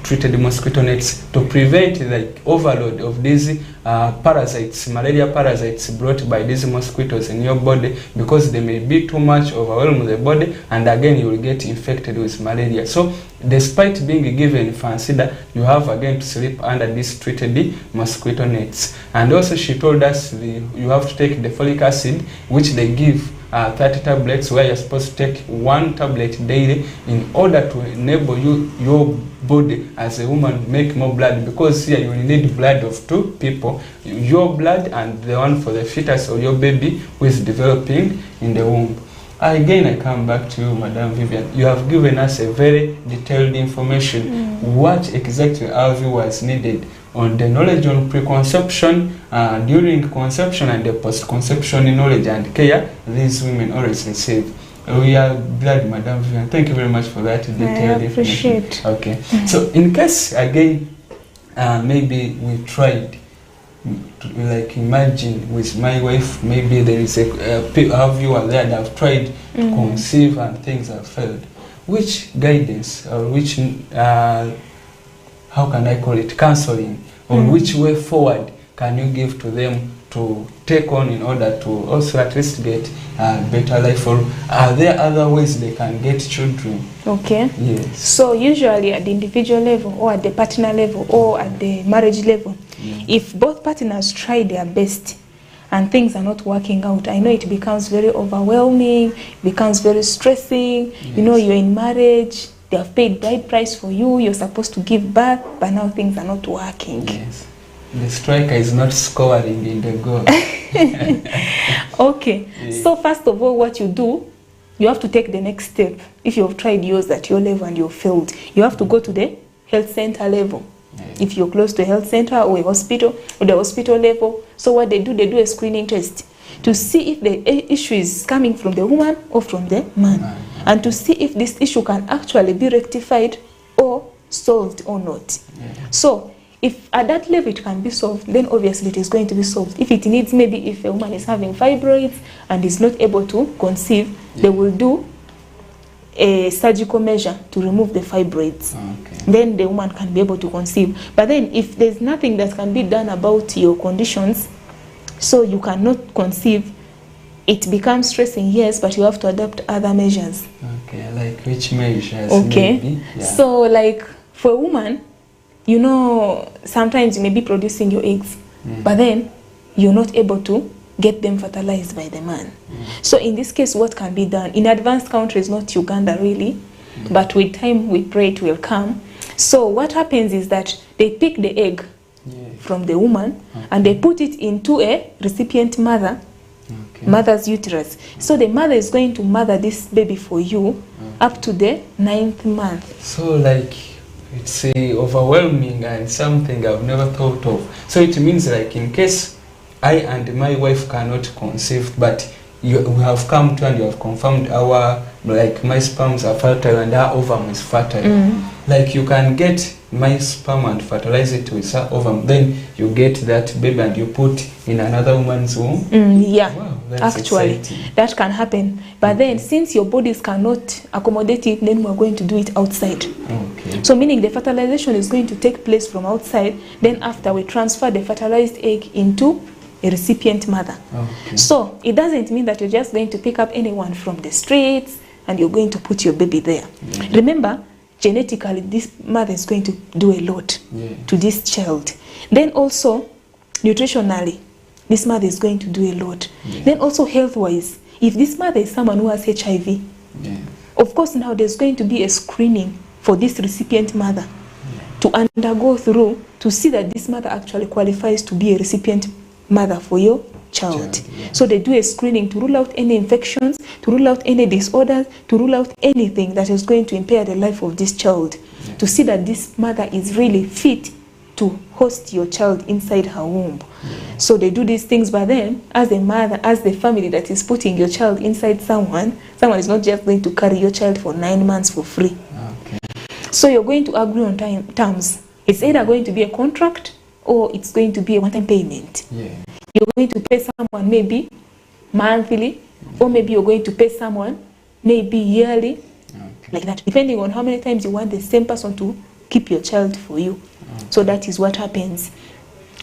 Speaker 1: treated mosquito nets to prevent the overload of these parasites, malaria parasites brought by these mosquitoes in your body, because they may be too much, overwhelm the body, and again you will get infected with malaria. So despite being given Fansida, you have again to sleep under these treated mosquito nets. And also she told us you have to take the folic acid, which they give 30 tablets, where you're supposed to take 1 tablet daily in order to enable your body as a woman make more blood, because here you will need blood of 2 people, your blood and the one for the fetus or your baby who is developing in the womb. Again, I come back to you, Madam Vivian. You have given us a very detailed information. What exactly our viewers needed on the knowledge on preconception, during conception, and the post-conception knowledge and care these women always receive. We are glad, Madam Vivian. Thank you very much for that detailed information.
Speaker 2: I appreciate.
Speaker 1: Okay. So in case, again, maybe we tried to, like, imagine with my wife, maybe there is a viewer there that have tried to conceive and things have failed. Which guidance or which how can I call it, counseling, or which way forward can you give to them to take on in order to also at least get a better life? Or are there other ways they can get children?
Speaker 2: Okay.
Speaker 1: Yes.
Speaker 2: So usually at the individual level, or at the partner level, or at the marriage level, if both partners try their best and things are not working out, I know it becomes very overwhelming, becomes very stressing. You know, you're in marriage, they have paid bride price for you, you're supposed to give birth, but now things are not working.
Speaker 1: Yes. The striker is not scoring in the goal.
Speaker 2: Okay. So first of all, what you do, you have to take the next step. If you have tried yours at your level and you've failed, you have to go to the health center level. If you're close to a health center or a hospital, or the hospital level. So what they do a screening test to see if the issue is coming from the woman or from the man, and to see if this issue can actually be rectified or solved or not. So if at that level it can be solved, then obviously it is going to be solved. If it needs, maybe if a woman is having fibroids and is not able to conceive, they will do a surgical measure to remove the fibroids. Then the woman can be able to conceive. But then if there's nothing that can be done about your conditions, so you cannot conceive, it becomes stressing, yes, but you have to adapt other measures.
Speaker 1: Okay, like which measures?
Speaker 2: Okay.
Speaker 1: Maybe? Yeah.
Speaker 2: So like for a woman, you know, sometimes you may be producing your eggs, but then you're not able to get them fertilized by the man. So in this case, what can be done? In advanced countries, not Uganda really, but with time we pray it will come. So what happens is that they pick the egg from the woman and they put it into a recipient mother, mother's uterus. So the mother is going to mother this baby for you up to the 9th month.
Speaker 1: So like, it's overwhelming and something I've never thought of. So it means like in case I and my wife cannot conceive, but we have come to and you have confirmed our, like, my sperms are fertile and our ovum is fertile. Like, you can get my sperm and fertilize it with her ovum, then you get that baby and you put in another woman's womb.
Speaker 2: Yeah,
Speaker 1: wow, that's
Speaker 2: actually
Speaker 1: exciting.
Speaker 2: that can happen, but then since your bodies cannot accommodate it, then we're going to do it outside.
Speaker 1: Okay.
Speaker 2: So meaning the fertilization is going to take place from outside, then after we transfer the fertilized egg into a recipient mother.
Speaker 1: Okay.
Speaker 2: So it doesn't mean that you're just going to pick up anyone from the streets and you're going to put your baby there. Remember, genetically this mother is going to do a lot to this child. Then also nutritionally this mother is going to do a lot. Then also health wise, if this mother is someone who has HIV, of course now there's going to be a screening for this recipient mother to undergo through to see that this mother actually qualifies to be a recipient mother for your child. So they do a screening to rule out any infections, to rule out any disorders, to rule out anything that is going to impair the life of this child, to see that this mother is really fit to host your child inside her womb. So they do these things, but then as a mother, as the family that is putting your child inside someone is not just going to carry your child for 9 months for free. So you're going to agree on terms. It's either going to be a contract or it's going to be a one-time payment. You're going to pay someone maybe monthly, or maybe you're going to pay someone maybe yearly, like that, depending on how many times you want the same person to keep your child for you. So that is what happens.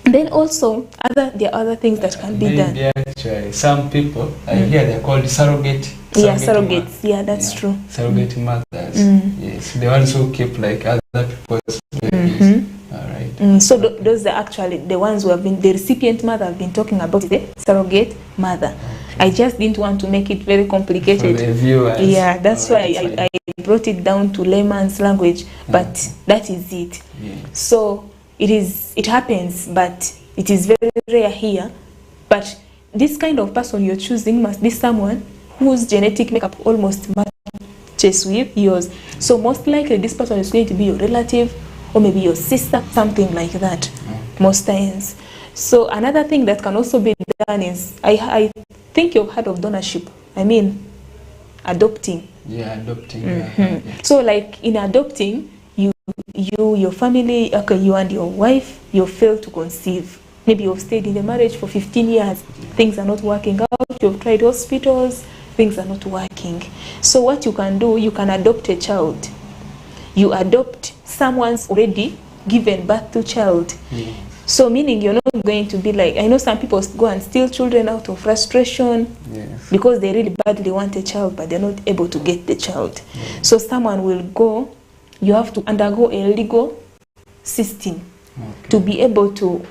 Speaker 2: Then also there are other things that can be done.
Speaker 1: Actually, some people here they're called surrogate.
Speaker 2: Surrogates. Yeah, that's true.
Speaker 1: Surrogate mothers. Yes, the ones who keep like other people's babies.
Speaker 2: So those are actually the ones who have been, the recipient mother I've been talking about, the surrogate mother. I just didn't want to make it very complicated.
Speaker 1: For the viewers.
Speaker 2: Yeah, that's why I brought it down to layman's language, but that is it. So it happens, but it is very rare here. But this kind of person you're choosing must be someone whose genetic makeup almost matches with yours. So most likely this person is going to be your relative, or maybe your sister, something like that, most times. So another thing that can also be done is, I think you've heard of donorship. I mean, adopting.
Speaker 1: Adopting.
Speaker 2: So like in adopting, your family, okay, you and your wife, you failed to conceive. Maybe you've stayed in the marriage for 15 years. Things are not working out. You've tried hospitals. Things are not working. So what you can do, you can adopt a child. You adopt someone's already given birth to child. So meaning you're not going to be like, I know some people go and steal children out of frustration because they really badly want a child, but they're not able to get the child. So someone will go, you have to undergo a legal system to be able to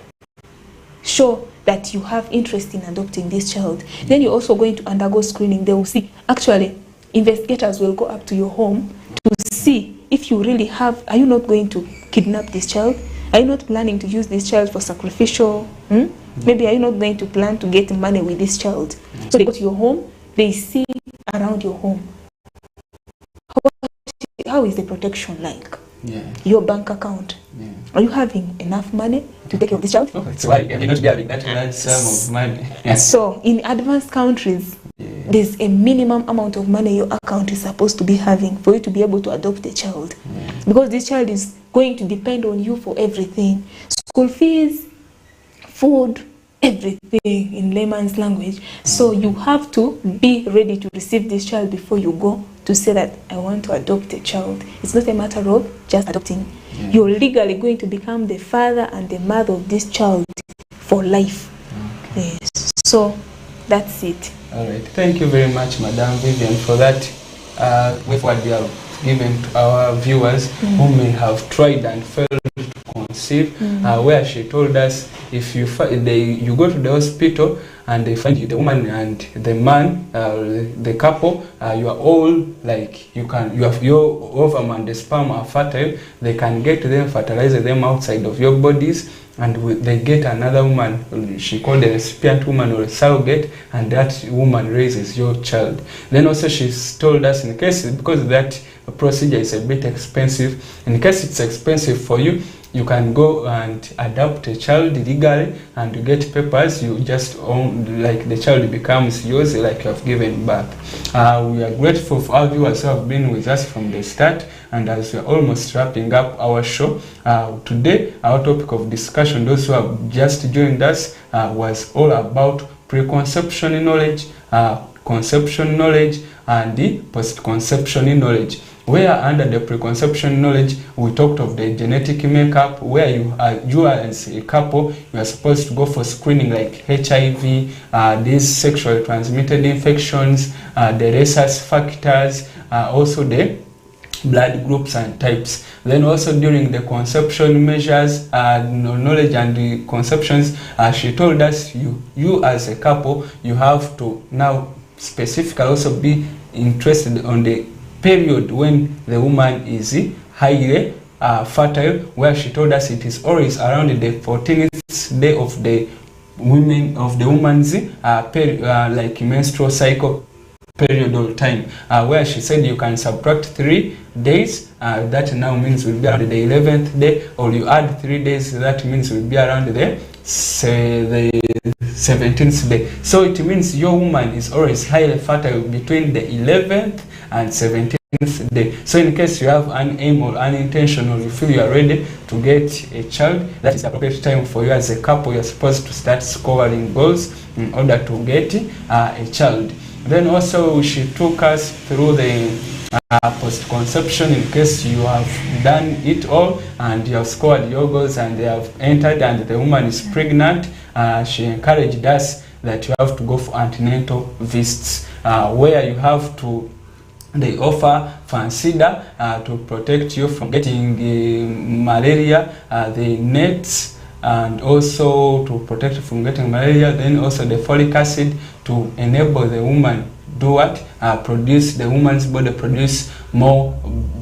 Speaker 2: show that you have interest in adopting this child. Then you're also going to undergo screening. They will see, actually, investigators will go up to your home to see if you really have, are you not going to kidnap this child? Are you not planning to use this child for sacrificial? Maybe are you not going to plan to get money with this child? So they go to your home, they see around your home. How is the protection like? Your bank account. Are you having enough money to take care of this child?
Speaker 1: It's like you're not having that large sum of money.
Speaker 2: So in advanced countries, there's a minimum amount of money your account is supposed to be having for you to be able to adopt a child. Because this child is going to depend on you for everything. School fees, food, everything in layman's language. So you have to be ready to receive this child before you go to say that I want to adopt a child. It's not a matter of just adopting. You're legally going to become the father and the mother of this child for life. Yes. So that's it.
Speaker 1: All right. Thank you very much, Madam Vivian, for that with what you have given to our viewers who may have tried and failed to conceive. Where she told us, if you go to the hospital and they find you, the woman and the man, the couple, you are all like, you have your ovum and the sperm are fertile. They can get them, fertilize them outside of your bodies, and they get another woman, she called the recipient woman or a surrogate, and that woman raises your child. Then also she's told us, in case, because that procedure is a bit expensive, in case it's expensive for you, you can go and adopt a child legally and you get papers. You just own, like the child becomes yours, like you have given birth. We are grateful for our viewers who have been with us from the start, and as we are almost wrapping up our show today, our topic of discussion, those who have just joined us, was all about preconception knowledge, conception knowledge, and the post-conception knowledge. Where under the preconception knowledge, we talked of the genetic makeup, where you as a couple, you are supposed to go for screening like HIV, these sexually transmitted infections, the rhesus factors, also the blood groups and types. Then also during the conception measures, knowledge and the conceptions, she told us you as a couple, you have to now specifically also be interested on the period when the woman is highly fertile, where she told us it is always around the 14th day of the woman's like menstrual cycle period or time, where she said you can subtract 3 days, that now means will be around the 11th day, or you add 3 days, that means will be around the 17th day. So it means your woman is always highly fertile between the 11th and 17th day. So in case you have an aim or an intention, or you feel you are ready to get a child, that is the appropriate time for you as a couple. You are supposed to start scoring goals in order to get a child. Then also she took us through the post-conception. In case you have done it all and you have scored your goals and they have entered and the woman is pregnant, she encouraged us that you have to go for antenatal visits, where you have to, they offer Fancida to protect you from getting malaria, the nets, and also to protect you from getting malaria. Then also the folic acid to enable the woman do what? The woman's body produce more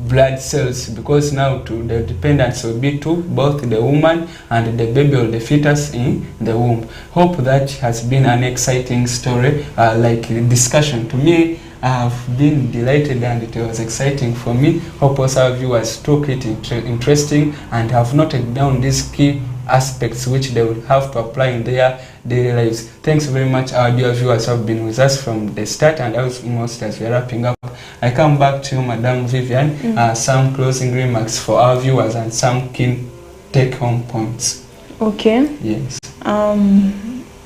Speaker 1: blood cells, because now the dependence will be to both the woman and the baby or the fetus in the womb. Hope that has been an exciting story, like discussion. To me, I've been delighted and it was exciting for me. Hope also our viewers took it interesting and have noted down these key aspects which they will have to apply in their daily lives. Thanks very much, our dear viewers who have been with us from the start, and almost as we are wrapping up, I come back to you, Madam Vivian, some closing remarks for our viewers and some key take-home points.
Speaker 2: Okay.
Speaker 1: Yes.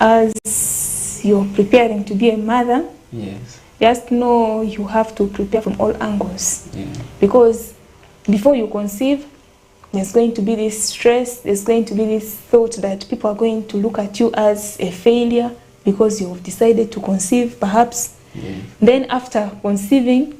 Speaker 2: As you're preparing to be a mother,
Speaker 1: yes,
Speaker 2: just know you have to prepare from all angles.
Speaker 1: yeah,
Speaker 2: Because before you conceive, there's going to be this stress, there's going to be this thought that people are going to look at you as a failure because you've decided to conceive, perhaps.
Speaker 1: yeah.
Speaker 2: Then after conceiving,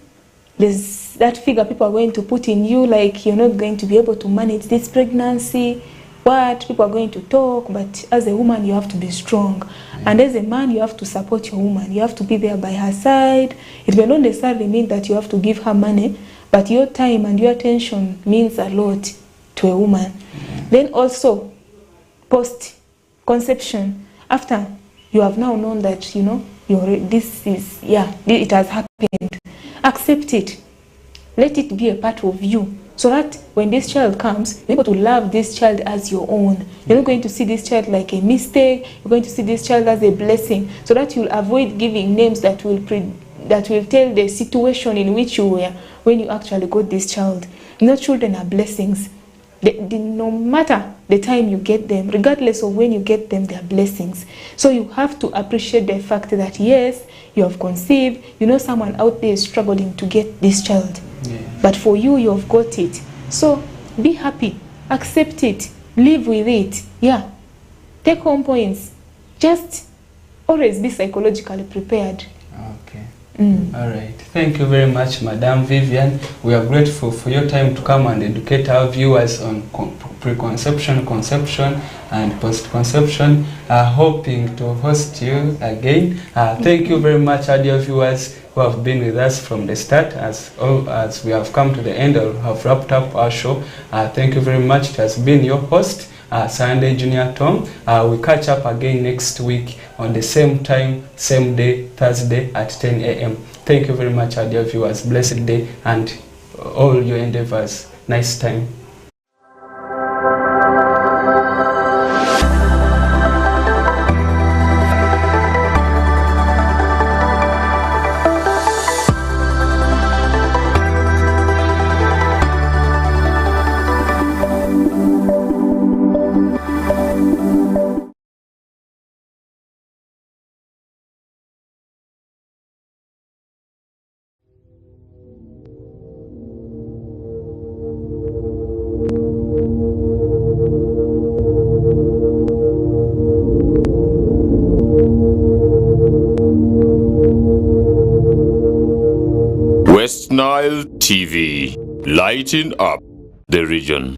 Speaker 2: there's that figure people are going to put in you, like you're not going to be able to manage this pregnancy, what people are going to talk. But as a woman, you have to be strong. And as a man, you have to support your woman. You have to be there by her side. It may not necessarily mean that you have to give her money, but your time and your attention means a lot to a woman. Then also post-conception, after you have now known that it has happened, accept it, let it be a part of you, so that when this child comes, you're able to love this child as your own. You're not going to see this child like a mistake. You're going to see this child as a blessing, so that you'll avoid giving names that will tell the situation in which you were when you actually got this child. Children are blessings. No matter the time you get them, regardless of when you get them, they are blessings. So you have to appreciate the fact that yes, you have conceived, someone out there is struggling to get this child.
Speaker 1: Yeah.
Speaker 2: But for you, you have got it. So be happy, accept it, live with it. Yeah. Take home points. Just always be psychologically prepared.
Speaker 1: Okay. All right. Thank you very much, Madam Vivian. We are grateful for your time to come and educate our viewers on preconception, conception, and post-conception. Hoping to host you again. Thank you very much, our dear viewers who have been with us from the start. As we have come to the end or have wrapped up our show, thank you very much. It has been your host, Sunday Junior Tom. We catch up again next week on the same time, same day, Thursday at 10 a.m. Thank you very much, our dear viewers. Blessed day and all your endeavors. Nice time.
Speaker 3: Westnile TV, lighting up the region.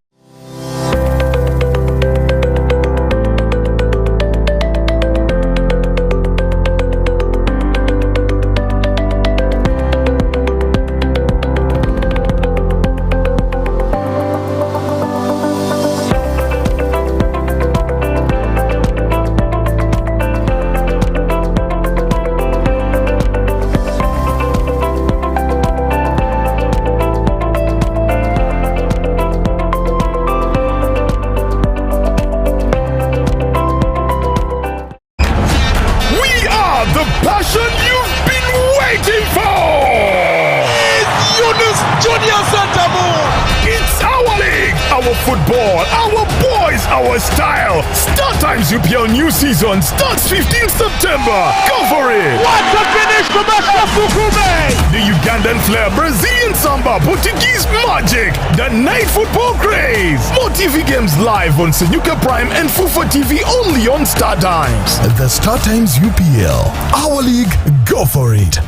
Speaker 4: It's our league, our football, our boys, our style. Star Times UPL new season starts 15th September. Go for it!
Speaker 5: What a finish from Fukume!
Speaker 4: The Ugandan flair, Brazilian samba, Portuguese magic, the night football craze. More TV games live on Senyuka Prime and Fufa TV only on Star Times. The Star Times UPL, our league, go for it.